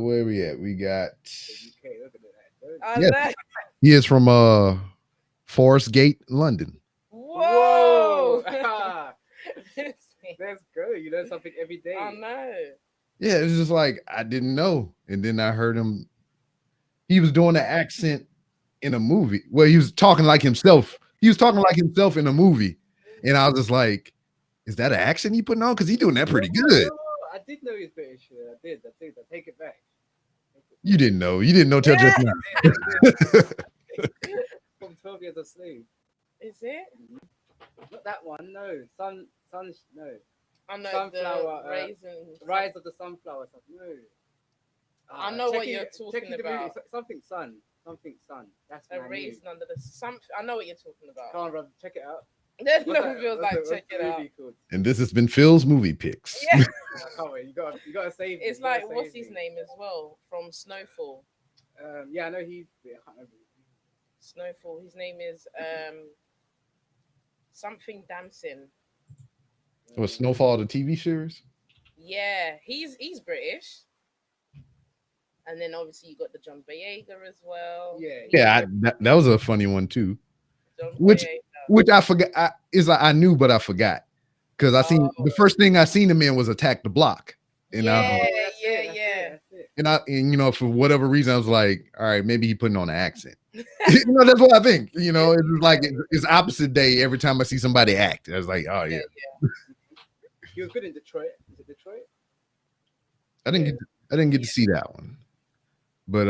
Where we at? We got. The UK. Look at that. I Yes. know. He is from Forest Gate, London. Whoa. Let's go. You learn something every day. I know. Yeah, it's just like I didn't know. And then I heard him. He was doing the accent in a movie. Well, he was talking like himself. He was talking like himself in a movie. And I was just like, is that an accent he putting on? Because he's doing that pretty good. No, I did know he was British. I did. I take it back. You didn't know. You didn't know till just now. From 12 Years a Slave. Is it? Not that one. No. Sun. No. I know Sunflower, the raisin. Rise of the Sunflower. No. I know what you're check talking the movie. about. Something Sun. That's A raisin under the sun. I know what you're talking about. Come on, brother. Check it out. There's What's no that- feels what's like the- check what's it the out. movie called? And this has been Phil's movie picks. Yeah. Can't wait. You gotta save me. It's You gotta like what's save his me. name as well from Snowfall. Yeah, I know he's. I can't remember. Snowfall. His name is something Damson. Was Snowfall the TV series? Yeah, he's British. And then obviously you got the John Boyega as well. Yeah. Yeah, that was a funny one too. John Which- Boyega. Which I forgot. I knew, but I forgot. Because I seen the first thing I seen him in was Attack the Block. And Yeah. That's it. and you know, for whatever reason, I was like, all right, maybe he putting on an accent. That's what I think. It's like it's opposite day every time I see somebody act. I was like, oh yeah. He was good in Detroit. Is it Detroit? I didn't get to see that one. But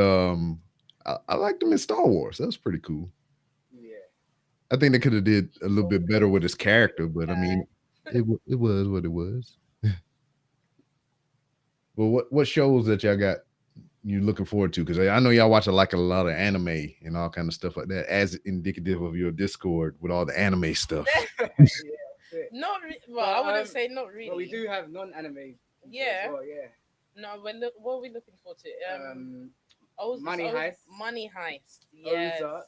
I liked him in Star Wars. That was pretty cool. Yeah. I think they could have did a little bit better with his character, but I mean, it was what it was. Well, what shows that y'all got you looking forward to? Because I know y'all watch a lot of anime and all kind of stuff like that, as indicative of your Discord with all the anime stuff. Not well, I wouldn't say not really. But we do have non-anime. Yeah. Well, yeah. No, what are we looking forward to? Money Heist. Money Heist. Yes. Ozark.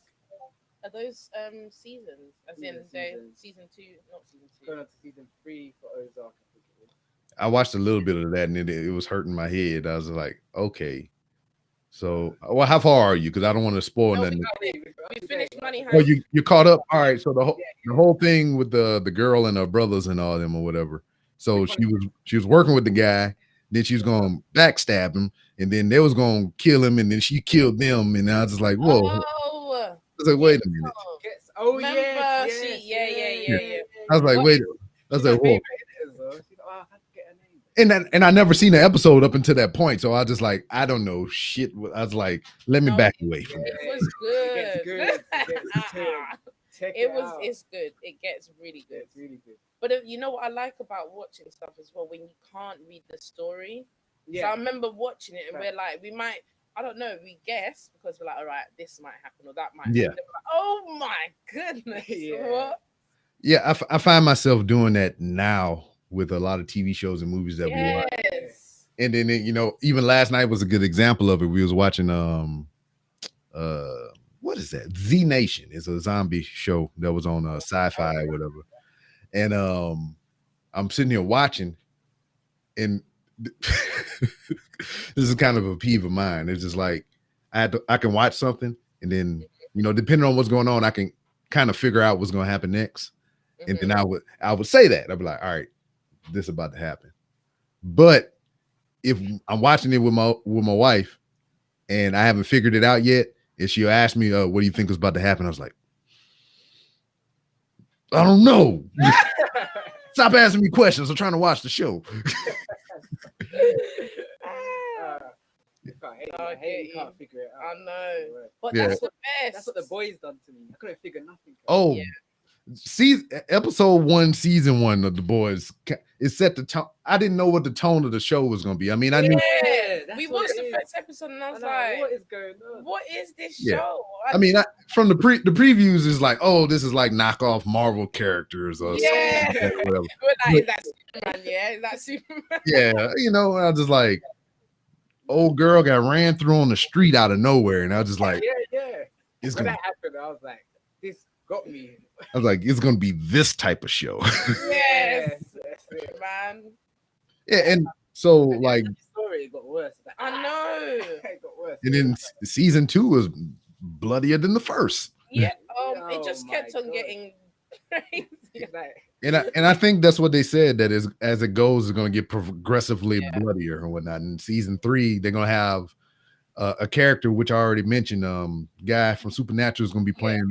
Are those seasons? As Yeah, in season 2, not season 2. Going on to season 3 for Ozark. I think it is. I watched a little bit of that and it was hurting my head. I was like, okay. So, well, how far are you? Because I don't want to spoil nothing. We finished Money Heist. Oh, you caught up? All right. So the whole thing with the girl and her brothers and all them or whatever. So she was working with the guy. Then she was going to backstab him, and then they was going to kill him, and then she killed them. And I was just like, whoa. Oh, I was like, wait a minute. Oh, remember yes, yeah. I was like, wait. I was like, whoa. And And I never seen an episode up until that point. So I was just like, I don't know shit. I was like, let me back away from it. It was good. It's It's good. It gets really good. It's really good. But you know what I like about watching stuff as well, when you can't read the story. So I Yeah. remember watching it and Right. we're like, I don't know, we guess because we're like, all right, this might happen or that might Yeah. happen. We're like, oh my goodness. Yeah. What? Yeah, I find myself doing that now with a lot of TV shows and movies that we watch. Yes. And then even last night was a good example of it. We was watching what is that? Z Nation. It's a zombie show that was on sci-fi or whatever. And I'm sitting here watching, and this is kind of a peeve of mine. It's just like I can watch something, and then depending on what's going on, I can kind of figure out what's going to happen next. And then I would say that I'd be like, all right, this is about to happen. But if I'm watching it with my wife and I haven't figured it out yet, and she'll ask me, what do you think is about to happen? I was like, I don't know. Stop asking me questions. I'm trying to watch the show. I hate you can't figure it out. I know. But Yeah. that's the best. That's what the boys done to me. I couldn't figure nothing out. Oh, Yeah. Episode 1, season 1 of The Boys. It set the tone. I didn't know what the tone of the show was going to be. I mean, I knew. Yeah, that's we what watched it the is. first episode and I was I know, like, what is going on? what is this Yeah. show? I mean, from the previews is like, oh, this is like knockoff Marvel characters or Yeah. something like that, whatever. We're like, is that Superman? Yeah, is that Superman? Yeah, and I was just like, old girl got ran through on the street out of nowhere, and I was just like, Yeah. it's When gonna. that happened, I was like, this got me. I was like, it's gonna be this type of show. Yes, That's it. man. Yeah, and so And like, the story it got worse. Like, I know. It got worse. And then season 2 was bloodier than the first. Yeah. Oh It just kept my on God. getting crazy. It's like, And I think that's what they said, that as it goes, it's going to get progressively bloodier and whatnot. In season 3, they're going to have a character which I already mentioned, guy from Supernatural is going to be playing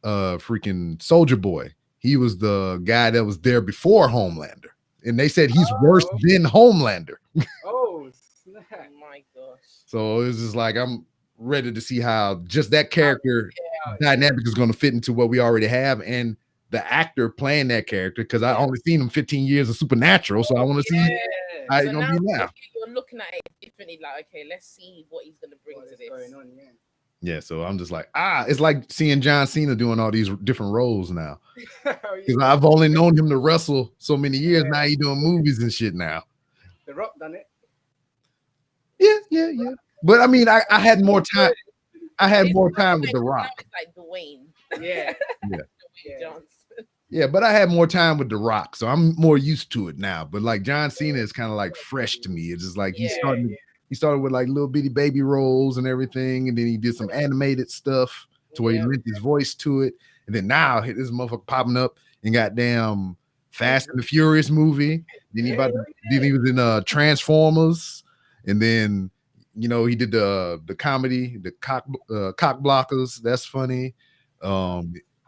freaking Soldier Boy. He was the guy that was there before Homelander, and they said he's worse than Homelander. oh snap! Oh my gosh. So it's just like I'm ready to see how just that character dynamic is going to fit into what we already have, and the actor playing that character, because I only seen him 15 years of Supernatural, so I want to see how it's going to be now. You're looking at it differently, like, okay, let's see what he's going to bring to this. Going on, Yeah, so I'm just like, it's like seeing John Cena doing all these different roles now. Because I've only known him to wrestle so many years. Now he's doing movies and shit now. The Rock done it. Yeah. But I mean, I had more time. I had more time with The Rock. It's like Dwayne. Yeah. Dwayne Johnson. Yeah, but I had more time with The Rock, so I'm more used to it now. But like John Cena is kind of like fresh to me. It's just like he started with like little bitty baby roles and everything, and then he did some animated stuff to where he lent his voice to it. And then now this motherfucker popping up in goddamn Fast and the Furious movie. Then he was in Transformers, and then he did the comedy, the cock blockers. That's funny. I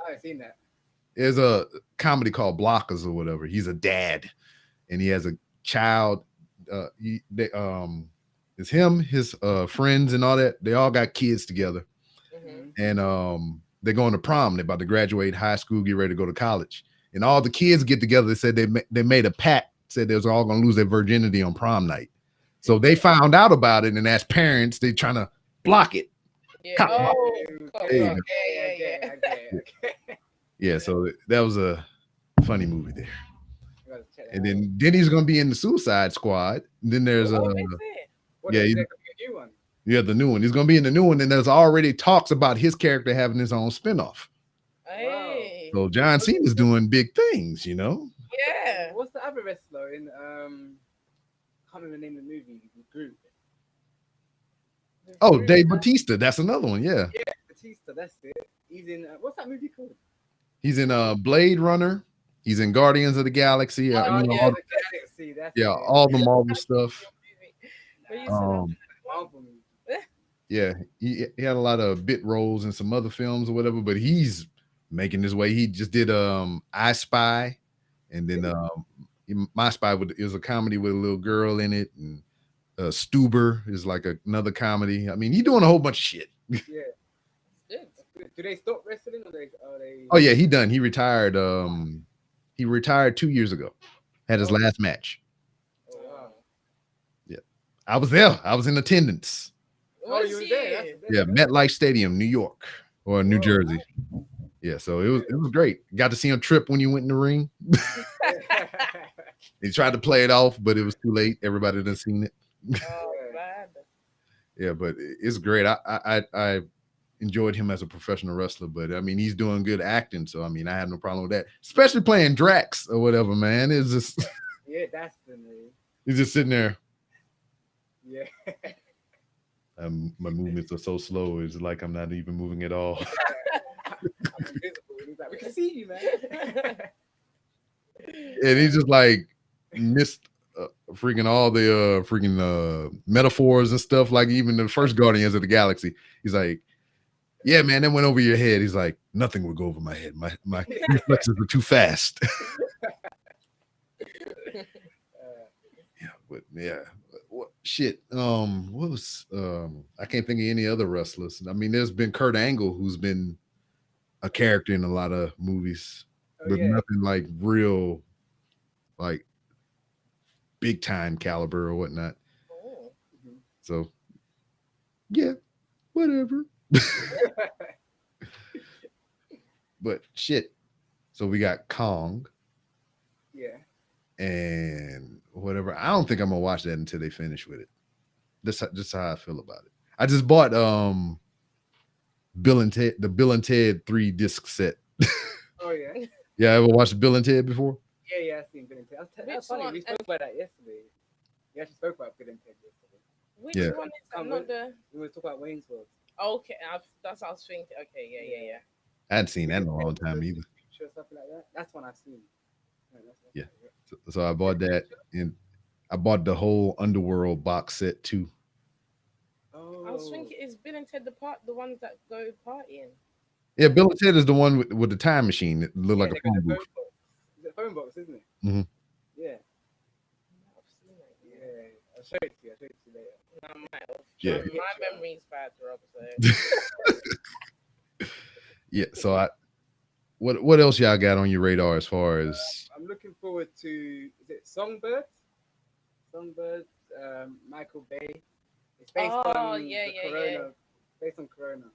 haven't seen that. There's a comedy called Blockers or whatever. He's a dad, and he has a child. It's him, his friends, and all that. They all got kids together, and they're going to prom. They're about to graduate high school, get ready to go to college, and all the kids get together. They said they made a pact, said they was all going to lose their virginity on prom night. So they found out about it, and as parents, they trying to block it. Yeah, so that was a funny movie there. And then he's going to be in the Suicide Squad. And then there's the new one. He's going to be in the new one, and there's already talks about his character having his own spinoff. Hey. So John Cena's doing big things, Yeah. What's the other wrestler in? Can't remember the name of the movie. The group. Oh, Dave Bautista. That's another one. Yeah. Yeah, Bautista. That's it. He's in. What's that movie called? He's in Blade Runner. He's in Guardians of the Galaxy. The Galaxy. That's all the Marvel stuff. Yeah, he had a lot of bit roles in some other films or whatever, but he's making his way. He just did I Spy, and then My Spy is a comedy with a little girl in it, and Stuber is like another comedy. I mean, he's doing a whole bunch of shit. Yeah. Do they stop wrestling or they? Oh yeah, he done. He retired. He retired 2 years ago. Had his last match. Oh, wow. Yeah, I was there. I was in attendance. Oh, you were there? Yeah, MetLife Stadium, New York or New Jersey. Yeah, so it was great. Got to see him trip when you went in the ring. He tried to play it off, but it was too late. Everybody done seen it. Oh, man. Yeah, but it's great. I enjoyed him as a professional wrestler, but I mean, he's doing good acting, so I mean, I have no problem with that. Especially playing Drax or whatever, man. It's just yeah, that's the name. He's just sitting there. Yeah. My movements are so slow. It's like I'm not even moving at all. I'm invisible. He's like, we can see you, man. And he's just like missed freaking all the metaphors and stuff. Like even the first Guardians of the Galaxy, he's like, "Yeah, man, that went over your head." He's like, "Nothing would go over my head. My reflexes were too fast." Shit. What was I can't think of any other wrestlers. I mean, there's been Kurt Angle, who's been a character in a lot of movies, but nothing like real, like big time caliber or whatnot. Oh. So, yeah, whatever. But shit. So we got Kong. Yeah. And whatever. I don't think I'm gonna watch that until they finish with it. That's just how I feel about it. I just bought the Bill and Ted 3-disc set. Oh yeah. Yeah, ever watched Bill and Ted before? Yeah, I've seen Bill and Ted. That's funny. We spoke about that yesterday. We actually spoke about Bill and Ted yesterday. Which Yeah. one is that? Come Not on. the. We were talking about Wayne's World. Okay, that's what I was thinking. Okay, yeah. I hadn't seen that in a long time either. Future, something like that. That's one I've seen. Yeah. So I bought that, and I bought the whole Underworld box set too. Oh. I was thinking, is Bill and Ted the ones that go partying? Yeah, Bill and Ted is the one with the time machine that looked like they a got phone the booth. phone box. It's a phone box, isn't it? Mhm. Yeah. I've seen that, Yeah. I'll show it to you. Later. I might have. Yeah. My memory's bad, Rob. So. Yeah. So what else y'all got on your radar as far as? I'm looking forward to, is it Songbird? Songbird, Michael Bay. It's based on Corona. Based on Corona.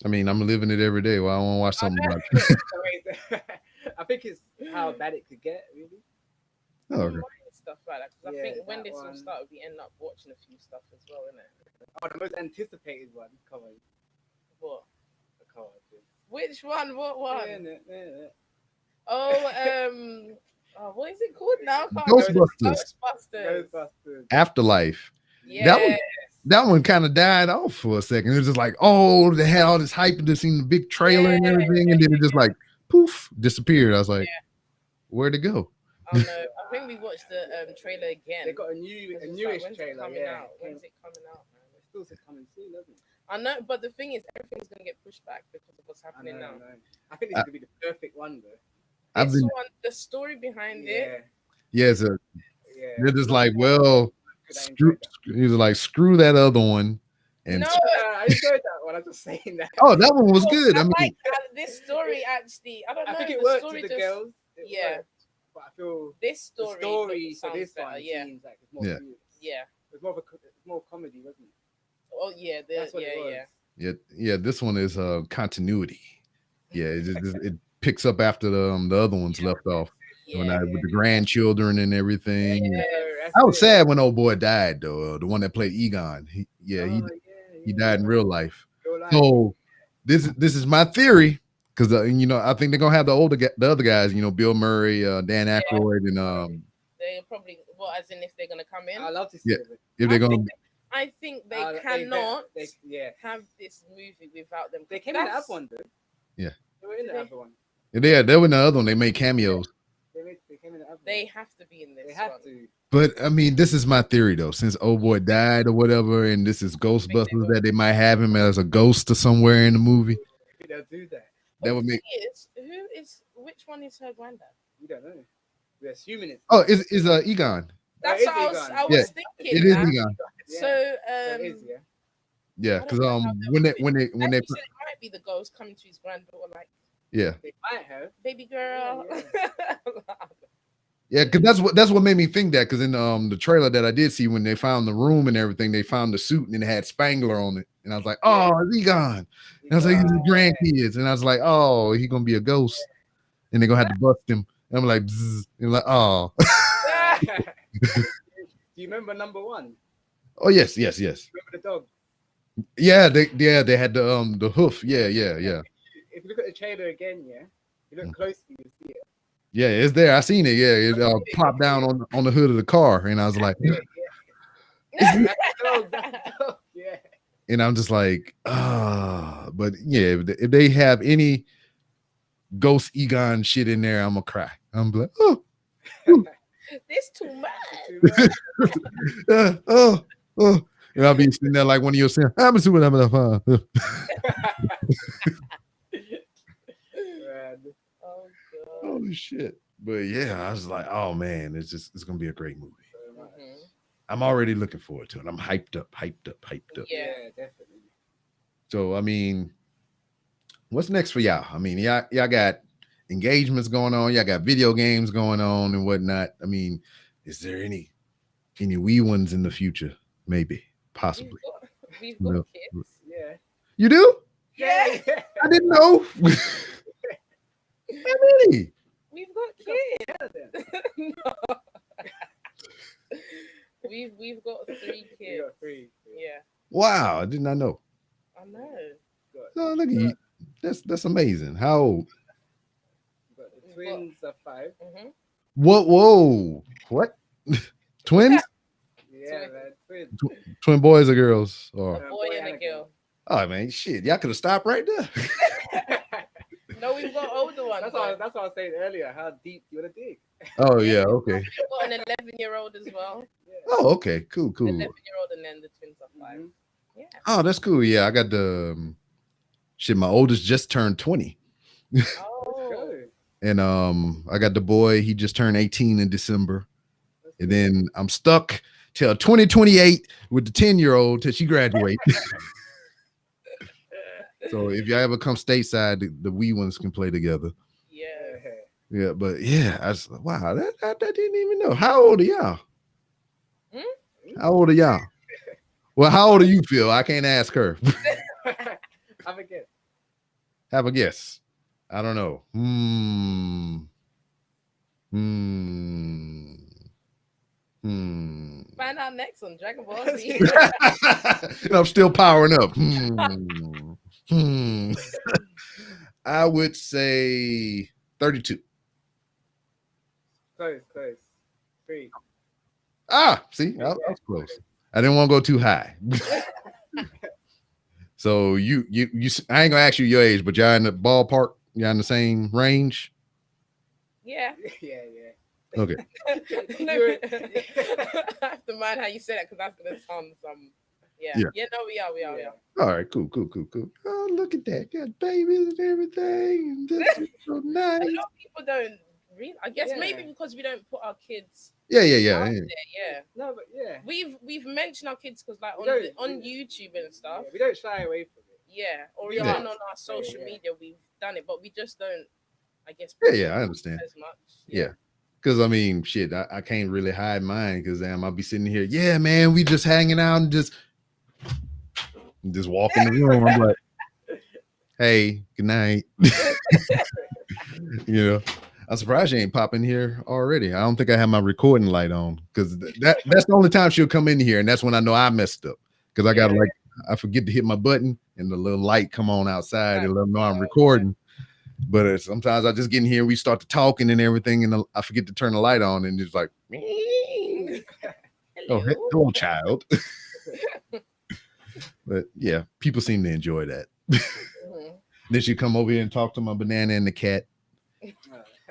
I mean, I'm living it every day. Well, I want to watch something about I think it's how bad it could get, really. Oh, okay. Stuff like that, because I think when that this one. will start, we end up watching a few stuff as well, innit? Oh, the most anticipated one. Come on. What? Come on. Which one? What one? Yeah. Oh, what is it called now? Ghostbusters. Ghostbusters. Afterlife. Yeah. That one kind of died off for a second. It was just like, oh, they had all this hype and just seen the big trailer and everything, and then it just like poof disappeared. I was like, where'd it go? Oh no, I think we watched the trailer again. They got a newish trailer. Coming out? When's it coming out, man? It's still coming soon, doesn't it? I know, but the thing is, everything's gonna get pushed back because of what's happening now. I think this is gonna be the perfect one, though. The story behind it. Yeah, they're just like, well, he was like, screw that other one. And no, I enjoyed that one. I'm just saying that. Oh, that one was good. I mean, like this story actually. I don't know. I think it the worked story with the girls. Worked, but I feel this story for this better, one seems like it's more serious. Yeah. It's more comedy, wasn't it? Oh yeah, That's what it was. Yeah. This one is continuity. Yeah, it picks up after the other ones left off. With the grandchildren and everything. Yeah. I was sad when old boy died though. The one that played Egon. He died in real life. So this is my theory, because I think they're gonna have the other guys. Bill Murray, Dan Aykroyd, and they probably as in if they're gonna come in. I love to see it. If they're gonna. I think they cannot have this movie without them. They came in the other one, though. Yeah. They were in the other one. Yeah, they were in the other one. They made cameos. They came in the other one. They have to be in this. They have to. But I mean, this is my theory though. Since old boy died or whatever, and this is Ghostbusters, that they might have him as a ghost or somewhere in the movie. They'll do that. That would make. Which one is her granddad? We don't know. We're assuming it's. Oh, is Egon? That's what I was thinking. It is Egon. So it is, yeah, because when they it might be the ghost coming to his granddaughter, like. Yeah. They might have. Baby girl. Yeah, because that's what made me think that. Because in the trailer that I did see, when they found the room and everything, they found the suit and it had Spangler on it, and I was like, oh, it's Egon. And I was like, he's his grandkids, and I was like, oh, he's gonna be a ghost, and they're gonna have to bust him. And I'm like, bzz. And I'm like, oh. Do you remember number one? Oh yes. Remember the dog? Yeah, they had the hoof. Yeah. If you look at the trailer again, you look closely, you see it. Yeah, it's there. I seen it. Yeah, it popped down on the hood of the car, and I was like, That's the dog. Yeah. And I'm just like, but yeah, if they have any ghost Egon shit in there, I'm gonna cry. I'm like, oh, this too much. And I'll be sitting there like one of your saying, I'm assuming I'm gonna Holy shit. But yeah, I was like, oh man, it's gonna be a great movie. Mm-hmm. I'm already looking forward to it. I'm hyped up. Yeah, definitely. So I mean, what's next for y'all? I mean, y'all got engagements going on, y'all got video games going on and whatnot. I mean, is there any wee ones in the future? Maybe, possibly. We've got kids. Yeah. You do? Yeah. I didn't know. How many? We've got kids. No. We've got 3 kids. Got 3. Yeah. Wow, I did not know. I know. No, look at you. That's amazing. How old? But the twins are 5. Mm-hmm. Whoa. What? Twins? Yeah, man. Twins. Twin boys or girls? Or A boy and a girl. oh man, shit, y'all could have stopped right there. No, we've got older ones. That's what I was saying earlier. How deep you want to dig? Oh yeah, okay. We've got an 11-year-old as well. Yeah. Oh okay, cool. 11-year-old and then the twins are 5. Mhm. Yeah. Oh, that's cool. Yeah, I got the shit. My oldest just turned 20, Oh. Good. and I got the boy. He just turned 18 in December, and then I'm stuck till 2028 with the 10-year-old till she graduates. So if y'all ever come stateside, the wee ones can play together. Yeah. Yeah, but yeah, wow, that I didn't even know. How old are y'all? How old are y'all? Well, how old are you, Phil? I can't ask her. Have a guess. Have a guess. I don't know. Find out next on Dragon Ball Z. And I'm still powering up. I would say 32. Close. 3. Ah, see, I was close. I didn't want to go too high. So you, I ain't gonna ask you your age, but y'all in the ballpark, y'all in the same range. Yeah. Yeah. Okay. I have to mind how you say that because that's gonna sound some. Yeah. No, we are. All right, cool. Oh, look at that, got babies and everything. This is so nice. A lot of people don't read. I guess Yeah. maybe because we don't put our kids. Yeah. out there, yeah. No, but yeah. We've mentioned our kids because like We don't- on YouTube and stuff. Yeah, we don't shy away from it. Yeah, or Yeah. even on our social Yeah. media, we've done it, but we just don't. I guess. Yeah, I understand. As much. Yeah. Because I mean, shit, I can't really hide mine because I'll be sitting here. Yeah, man, we just hanging out and just walk in the room. I'm like, hey, good night. You know, I'm surprised she ain't popping here already. I don't think I have my recording light on because that's the only time she'll come in here, and that's when I know I messed up because I got I forget to hit my button and the little light come on outside and let them know I'm recording. But sometimes I just get in here, we start to talking and everything, and I forget to turn the light on, and it's like, oh, hello, child. But yeah, people seem to enjoy that. Then she come over here and talk to my banana and the cat,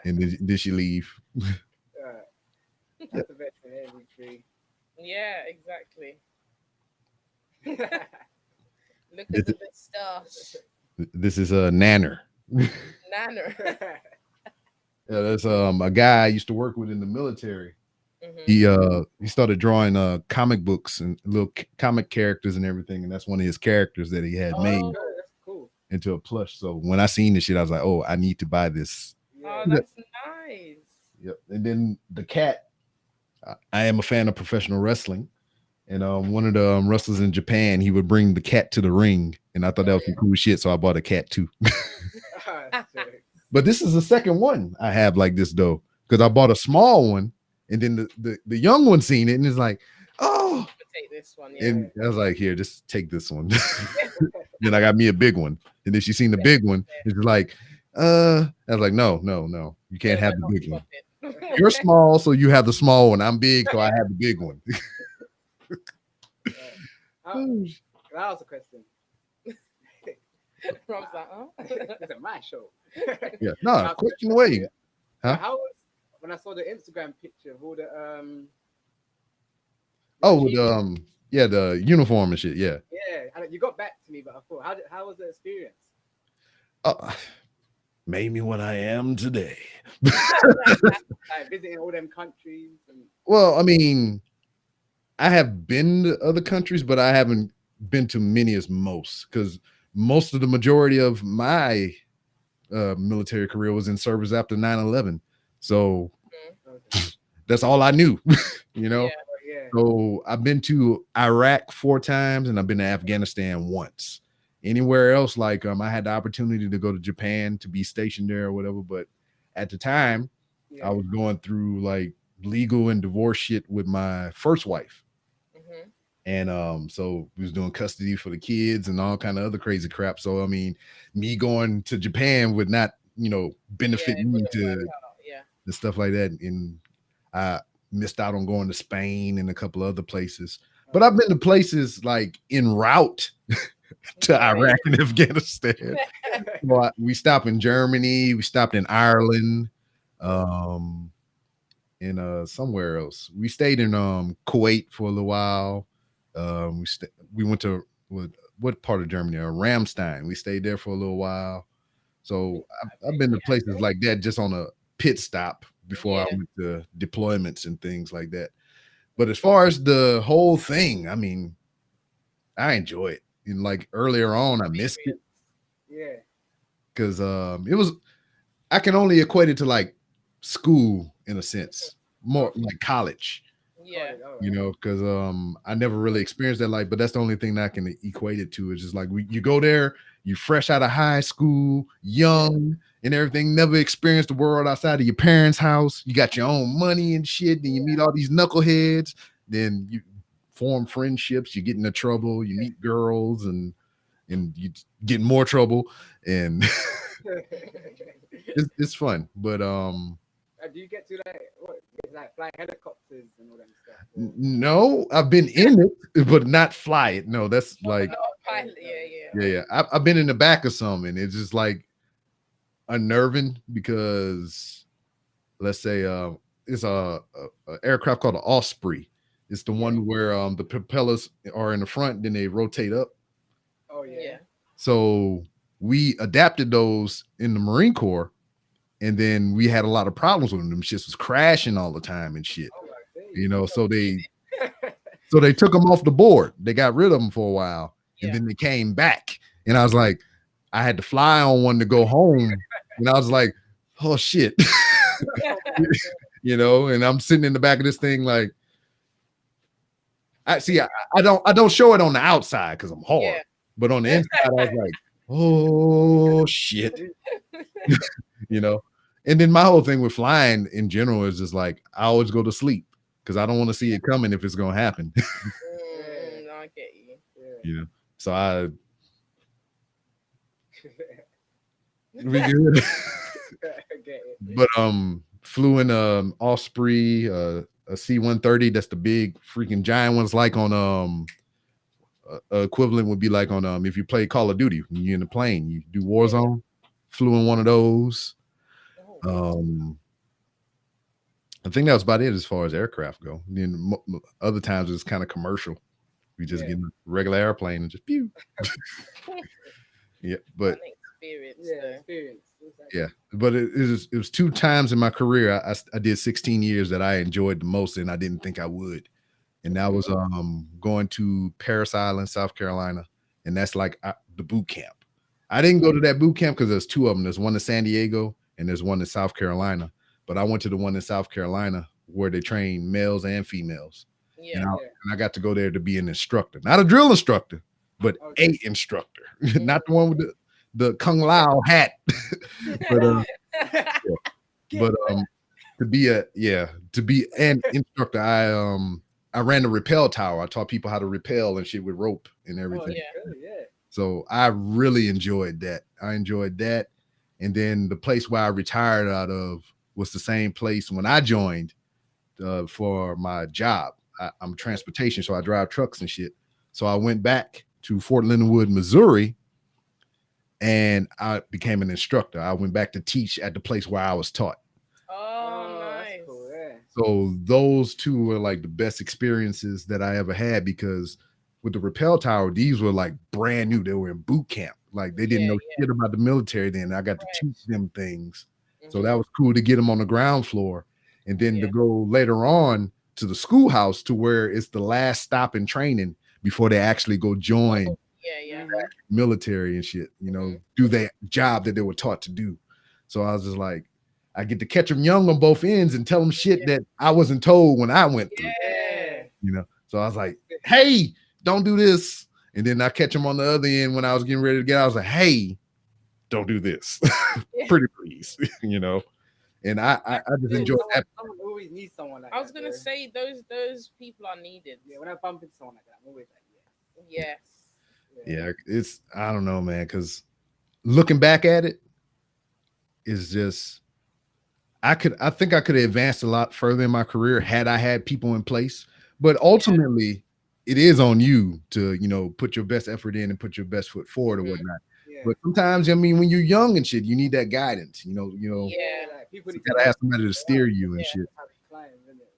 and then she leave. That's the best in every tree. Yeah, exactly. Look at the stars. This is a nanner. Nanner. Yeah, that's a guy I used to work with in the military. Mm-hmm. He started drawing comic books and little comic characters and everything, and that's one of his characters that he had made That's cool. into a plush. So when I seen this shit, I was like, oh, I need to buy this. Oh, that's nice. Yep. And then the cat. I am a fan of professional wrestling, and one of the wrestlers in Japan, he would bring the cat to the ring, and I thought that was some cool shit. So I bought a cat too. But this is the second one I have like this though, because I bought a small one, and then the young one seen it and is like, oh, take this one. Yeah. And I was like, here, just take this one. Then I got me a big one, and then she seen the big one. It's like, I was like, no, you can't have the big one. You're small, so you have the small one. I'm big, so I have the big one. That was a question. Rob's like, huh? It's my show. Yeah, no, question away. Huh? How was when I saw the Instagram picture of all the the uniform and shit. Yeah. Yeah, you got back to me, but I thought, how was the experience? Made me what I am today. Like visiting all them countries. Well, I mean, I have been to other countries, but I haven't been to many as most, because most of the majority of my military career was in service after 9/11. So that's all I knew, you know? Yeah. So I've been to Iraq 4 times and I've been to Afghanistan once. Anywhere else, like I had the opportunity to go to Japan to be stationed there or whatever, but at the time I was going through like legal and divorce shit with my first wife. And so we was doing custody for the kids and all kind of other crazy crap. So I mean, me going to Japan would not, benefit me to the stuff like that. And missed out on going to Spain and a couple other places. But I've been to places like en route to Iraq and Afghanistan. Well, we stopped in Germany. We stopped in Ireland. In somewhere else. We stayed in Kuwait for a little while. We went to what part of Germany? Ramstein. We stayed there for a little while. So I've been to places like that just on a pit stop before I went to deployments and things like that. But as far as the whole thing, I mean, I enjoy it. And like earlier on, I missed it. Yeah. Because it was, I can only equate it to like school in a sense, more like college. Yeah. You know, because I never really experienced that life, but that's the only thing that I can equate it to. Is just like you go there, you fresh out of high school, young and everything, never experienced the world outside of your parents' house. You got your own money and shit. Then you meet all these knuckleheads. Then you form friendships. You get into trouble. You meet girls and you get in more trouble. And it's fun. But do you get to like fly helicopters and all that stuff? No, I've been in it, but not fly it. No, that's like pilot. Yeah. I've been in the back of some, and it's just like unnerving because let's say it's a aircraft called an Osprey. It's the one where the propellers are in the front, then they rotate up. Oh yeah. So we adapted those in the Marine Corps. And then we had a lot of problems with them. Them shits was crashing all the time and shit. You know, so they took them off the board. They got rid of them for a while. And then they came back. And I was like, I had to fly on one to go home. And I was like, oh shit. You know, and I'm sitting in the back of this thing like I don't show it on the outside because I'm hard. But on the inside, I was like, oh shit. You know. And then my whole thing with flying in general is just like I always go to sleep because I don't want to see it coming if it's gonna happen. I get you. You know, so we good. But flew in Osprey, a C-130. That's the big freaking giant ones, like on equivalent would be like on if you play Call of Duty when you're in the plane, you do Warzone. Flew in one of those. I think that was about it as far as aircraft go. Then other times it's kind of commercial. We just get in a regular airplane and just pew. But experience. Yeah, but it was 2 times in my career I did 16 years that I enjoyed the most, and I didn't think I would. And that was going to Parris Island, South Carolina, and that's like the boot camp. I didn't go to that boot camp because there's 2 of them. There's one in San Diego and there's one in South Carolina. But I went to the one in South Carolina where they train males and females. And I got to go there to be an instructor, not a drill instructor, but a instructor, not the one with the Kung Lao hat. but to be an instructor, I ran the rappel tower. I taught people how to rappel and shit with rope and everything. So I really enjoyed that. And then the place where I retired out of was the same place when I joined for my job. I'm transportation, so I drive trucks and shit. So I went back to Fort Leonard Wood, Missouri, and I became an instructor. I went back to teach at the place where I was taught. Oh, nice. Cool, So those 2 were like the best experiences that I ever had, because with the rappel tower, these were like brand new. They were in boot camp. Like they didn't know shit about the military then. I got to teach them things. So that was cool to get them on the ground floor. And then to go later on to the schoolhouse to where it's the last stop in training before they actually go join military and shit, you know, do that job that they were taught to do. So I was just like, I get to catch them young on both ends and tell them shit that I wasn't told when I went through. You know, so I was like, hey, don't do this. And then I catch them on the other end when I was getting ready to get out. I was like, hey, don't do this. Pretty please, you know. And I just enjoy that. Someone always needs someone like I was gonna say those people are needed. Yeah, when I bump into someone like that, I'm always like, yes. Yeah, it's I don't know, man, because looking back at it is just I think I could have advanced a lot further in my career had I had people in place. But ultimately, it is on you to, put your best effort in and put your best foot forward or whatnot. Yeah. But sometimes, I mean, when you're young and shit, you need that guidance. Yeah. Like, people You need to gotta have somebody to steer you and Yeah. shit. how to climb, isn't it?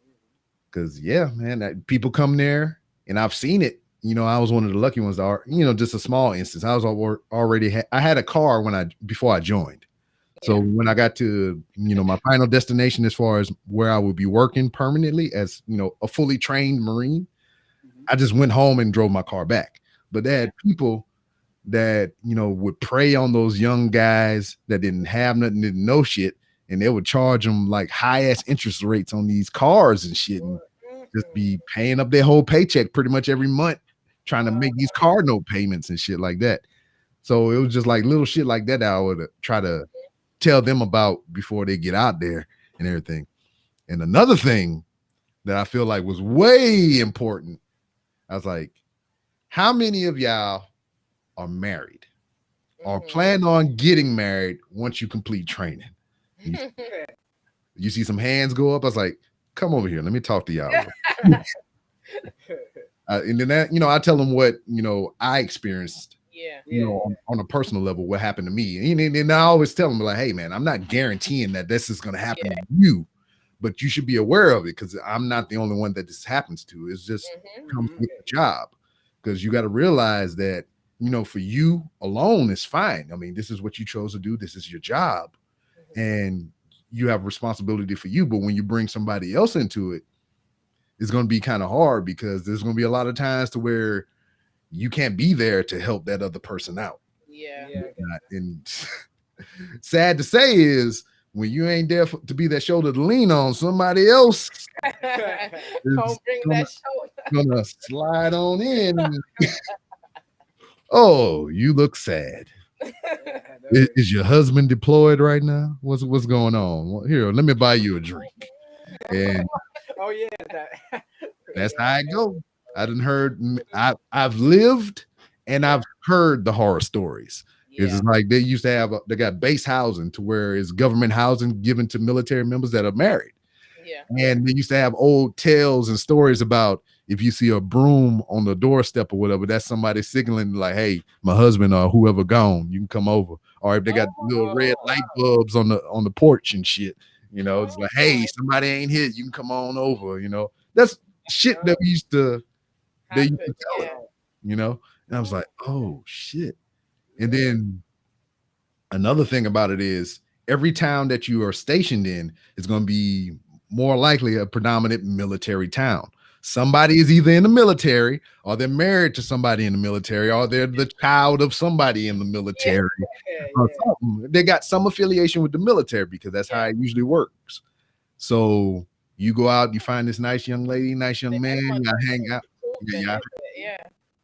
Because man, people come there, and I've seen it. I was one of the lucky ones. That are just a small instance. I was already I had a car before I joined. So when I got to my final destination as far as where I would be working permanently as a fully trained Marine, I just went home and drove my car back. But they had people that would prey on those young guys that didn't have nothing, didn't know shit, and they would charge them like high ass interest rates on these cars and shit, and just be paying up their whole paycheck pretty much every month trying to make these car note payments and shit like that. So it was just like little shit like that I would try to tell them about before they get out there and everything. And another thing that I feel like was way important, I was like, how many of y'all are married or plan on getting married once you complete training? You see some hands go up. I was like, come over here. Let me talk to y'all. And then that, I tell them what, I experienced, on a personal level, what happened to me. And I always tell them like, hey man, I'm not guaranteeing that this is going to happen to you, but you should be aware of it. Cause I'm not the only one that this happens to. It's just comes with the job. Cause you got to realize that, for you alone is fine. I mean, this is what you chose to do. This is your job and you have responsibility for you. But when you bring somebody else into it, it's going to be kind of hard because there's going to be a lot of times to where you can't be there to help that other person out. Yeah. And sad to say is when you ain't there to be that shoulder to lean on, somebody else Don't bring that shoulder. gonna slide on in. Oh, you look sad. Is your husband deployed right now? What's going on? Well, here, let me buy you a drink. And Oh yeah, that's how I go. I've lived and I've heard the horror stories. It's like they used to have they got base housing to where it's government housing given to military members that are married. And they used to have old tales and stories about if you see a broom on the doorstep or whatever, that's somebody signaling like, hey, my husband or whoever gone, you can come over. Or if they got little red light bulbs on the porch and shit, it's like, hey, somebody ain't here, you can come on over, That's shit that we used to tell them, And I was like, oh shit. And then another thing about it is every town that you are stationed in is going to be more likely a predominant military town. Somebody is either in the military or they're married to somebody in the military or they're the child of somebody in the military. They got some affiliation with the military because that's how it usually works. So you go out, you find this nice young lady, nice young man, y'all hang out.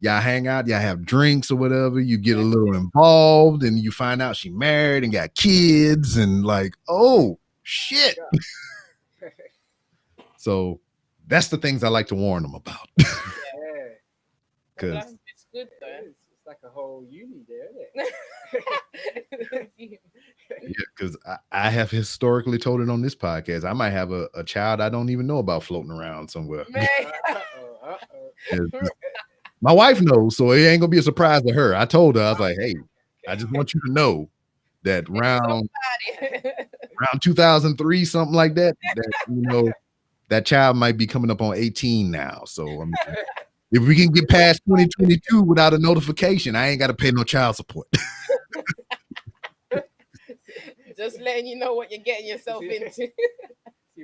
Y'all hang out, y'all have drinks or whatever. You get a little involved and you find out she married and got kids and like, oh shit. So that's the things I like to warn them about. Because it's good though. It's like a whole uni there, isn't it? because I have historically told it on this podcast. I might have a child I don't even know about floating around somewhere. My wife knows, so it ain't gonna be a surprise to her. I told her, I was like, hey, I just want you to know that around 2003, something like that, that child might be coming up on 18 now. So I mean, if we can get past 2022 without a notification, I ain't got to pay no child support. Just letting you know what you're getting yourself into. See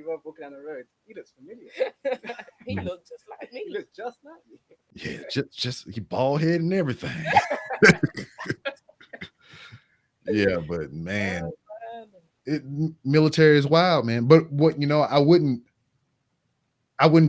Rob walking down the road. He looks familiar. He looks just like me. He looks just like me. Yeah, just he bald head and everything. Yeah, but man, military is wild, man. But what I wouldn't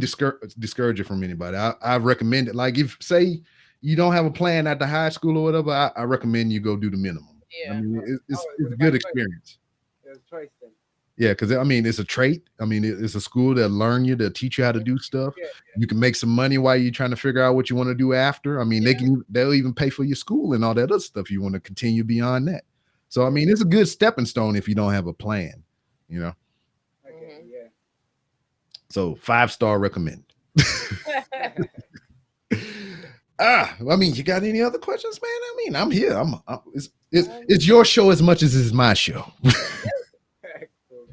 discourage it from anybody. I recommend it. Like if say you don't have a plan at the high school or whatever, I recommend you go do the minimum. Yeah, I mean, it's a good experience. There's a choice then. Yeah, because I mean, it's a trait. I mean, it's a school that learn you, to teach you how to do stuff. You can make some money while you're trying to figure out what you want to do after. I mean, they'll even pay for your school and all that other stuff you want to continue beyond that. So I mean, it's a good stepping stone if you don't have a plan, So 5-star recommend. I mean, you got any other questions, man? I mean, I'm here. It's your show as much as it's my show. Cool.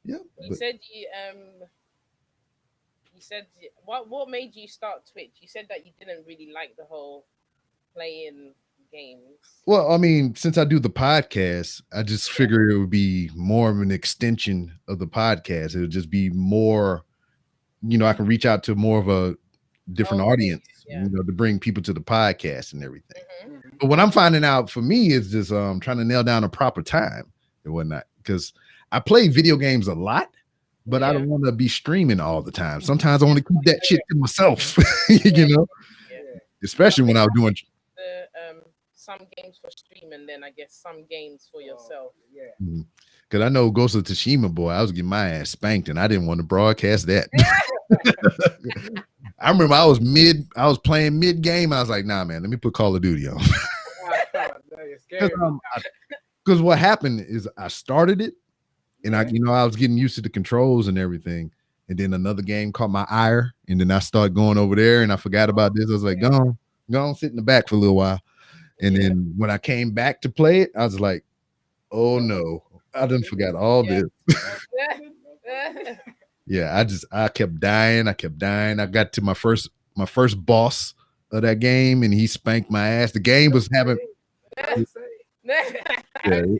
Yeah. You said what made you start Twitch? You said that you didn't really like the whole playing games. Well, I mean, since I do the podcast, I just figured it would be more of an extension of the podcast. It would just be more, I can reach out to more of a different audience, to bring people to the podcast and everything. But what I'm finding out for me is just trying to nail down a proper time and whatnot, because I play video games a lot, but I don't want to be streaming all the time. Sometimes I want to keep that shit to myself, especially when I was doing some games for streaming, then I guess some games for yourself. Because I know Ghost of Tsushima, boy, I was getting my ass spanked, and I didn't want to broadcast that. I remember I was playing mid game. I was like, nah, man, let me put Call of Duty on. Because what happened is I started it, and I was getting used to the controls and everything, and then another game caught my ire, and then I started going over there, and I forgot about this. I was like, go on, sit in the back for a little while. And then when I came back to play it, I was like, oh no, I done forgot all this. I kept dying. I got to my first boss of that game, and he spanked my ass. The game was having the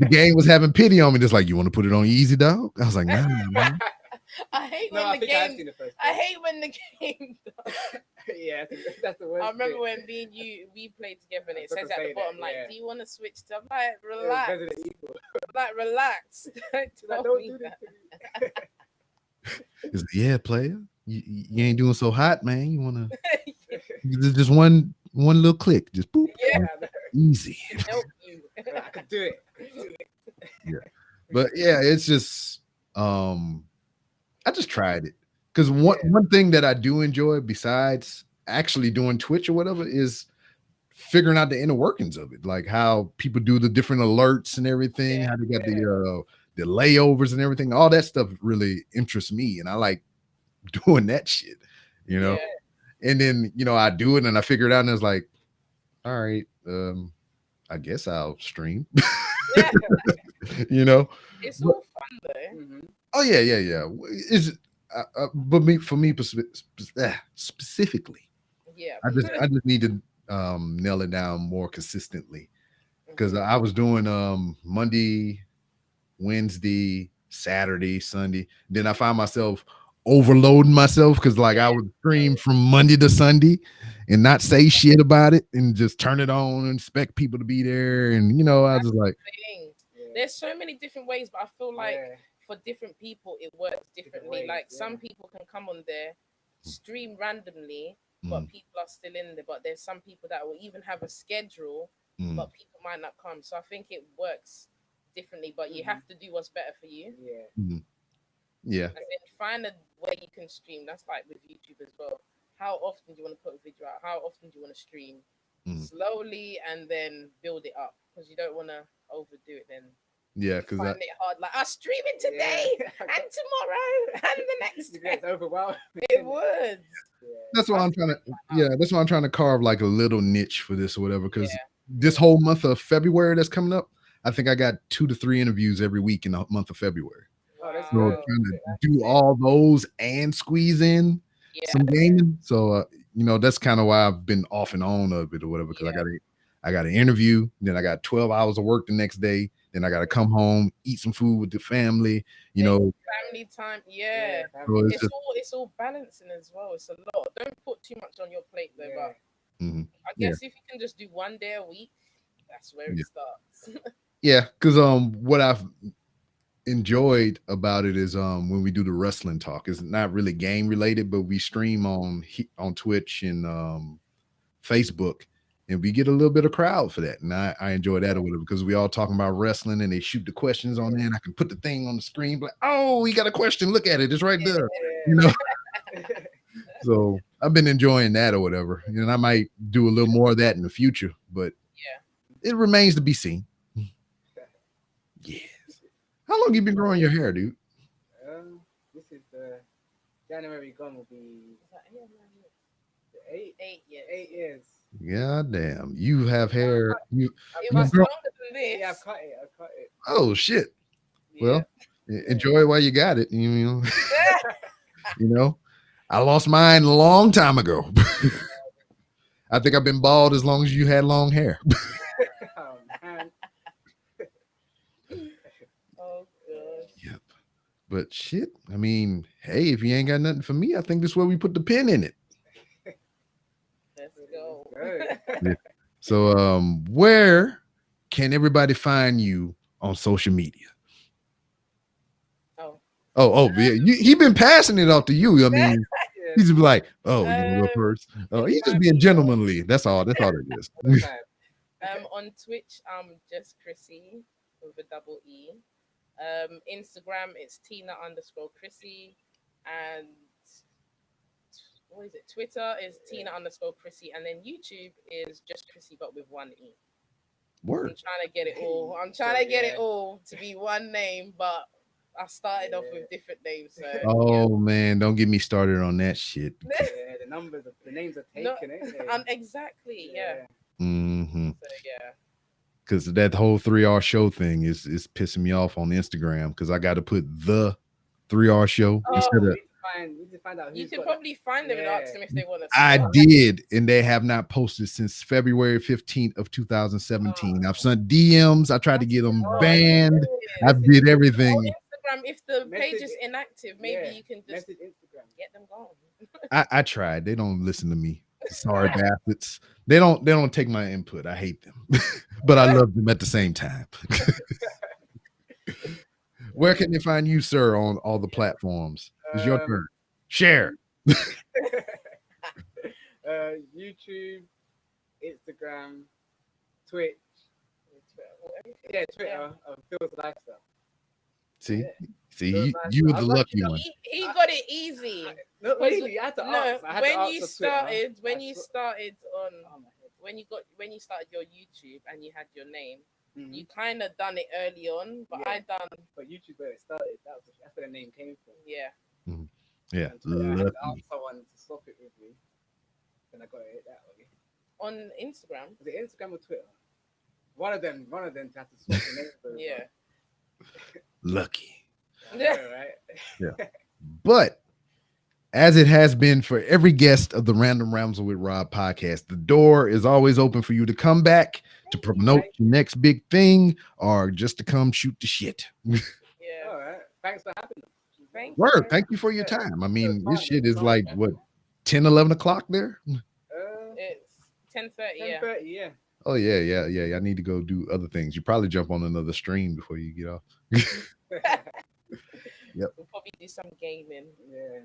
game was having pity on me, just like, you want to put it on easy, dog? I was like, nah, man. I hate when the game does. Yeah, that's the worst. I remember when me and you we played together, and it says at the bottom, do you want to switch to? I'm like, relax. Relax. Don't do that. Player. You ain't doing so hot, man. You wanna just one little click, just boop. Easy. Help you. I could do it. But it's just I just tried it. Because one thing that I do enjoy besides actually doing Twitch or whatever is figuring out the inner workings of it, like how people do the different alerts and everything, how they got the layovers and everything. All that stuff really interests me, and I like doing that shit, And then I do it and I figure it out, and it's like, all right, I guess I'll stream. It's all fun though. Oh yeah. But for me specifically, I just need to nail it down more consistently, because I was doing Monday, Wednesday, Saturday, Sunday. Then I found myself overloading myself, because I would stream from Monday to Sunday and not say shit about it and just turn it on and expect people to be there, and I was just like, there's so many different ways, but I feel like for different people it works differently. Like some people can come on there, stream randomly, but people are still in there. But there's some people that will even have a schedule, but people might not come. So I think it works differently, but you have to do what's better for you. And then find a way you can stream. That's like with YouTube as well. How often do you want to put a video out? How often do you want to stream? Slowly, and then build it up, because you don't want to overdo it then. Because find it hard. Like, I'll stream it today and tomorrow and the next day. It's overwhelming. It would. That's why I'm trying to. That's why I'm trying to carve like a little niche for this or whatever. Because this whole month of February that's coming up, I think I got 2 to 3 interviews every week in the month of February. So trying to do all those and squeeze in some gaming. So that's kind of why I've been off and on of it or whatever. Because I got an interview, then I got 12 hours of work the next day. Then I got to come home, eat some food with the family, family time. So it's all balancing as well. It's a lot. Don't put too much on your plate though. But I guess if you can just do one day a week, that's where it starts. Because what I've enjoyed about it is when we do the wrestling talk, it's not really game related, but we stream on Twitch and Facebook. And we get a little bit of crowd for that. And I enjoy that a little, because we all talking about wrestling and they shoot the questions on there, and I can put the thing on the screen, like, oh, we got a question. Look at it. It's right there. So I've been enjoying that or whatever. And I might do a little more of that in the future, but it remains to be seen. Yes. How long you been growing your hair, dude? This is the January gone will be Is that 8 8 years? 8 years. God damn, you have hair. You It you was grow- longer than this. Yeah, I've cut it. I've cut it. oh shit. Yeah. Well, enjoy it while you got it. You know, you know. I lost mine a long time ago. I think I've been bald as long as you had long hair. Oh, man. Oh gosh. Yep. But shit, I mean, hey, if you ain't got nothing for me, I think this is where we put the pin in it. Let's go. Good. So, where can everybody find you on social media? Yeah, he been passing it off to you. I mean, Yeah. he's just like, oh, you want to go first? Oh, he's just being gentlemanly. That's all. That's all it is. On Twitch, I'm just Chrissy with a double E. Instagram, it's Tina_Chrissy, and what is it? Twitter is Tina_Chrissy, and then YouTube is just Chrissy but with one E. Word. I'm trying to get it all. I'm trying to get it all to be one name, but I started off with different names. So Oh man, don't get me started on that shit. Yeah, the names are taken, ain't they? Exactly, yeah. Mm-hmm. So yeah. Because that whole 3R show thing is pissing me off on Instagram because I got to put the 3R show instead of. We need to find out. You can probably find them and ask them if they want to. I did, and they have not posted since February 15th of 2017. I've sent DMs. I tried to get them banned. I did everything. Instagram, if the page is inactive, maybe you can just get them gone. I tried. They don't listen to me. Sorry bastards. They don't take my input. I hate them, but I love them at the same time. Where can they find you, sir, on all the platforms? It's your turn. Share. YouTube, Instagram, Twitch. Yeah, Twitter. Phill's Lifestyle. See, you were the lucky one. He got it easy. No, really, I had to ask. When you started on, when you started your YouTube and you had your name, you kind of done it early on, but I done. But YouTube where it started, that's where the name came from. Yeah. Mm-hmm. Yeah. I had to ask someone to swap it with me, and I got it that way. On Instagram. Was it Instagram or Twitter? One of them had to swap the name. Yeah. Lucky. Yeah, right. Yeah. But as it has been for every guest of the Random Rambles with Rob podcast, the door is always open for you to come back to promote your next big thing or just to come shoot the shit. Yeah. All right. Thanks for having us. Word. Thank you for your time. I mean, this shit is like what 10, 11 o'clock there. It's 10:30. 10:30. Yeah. Oh yeah. I need to go do other things. You probably jump on another stream before you get off. Yep. We'll probably do some gaming. Yeah.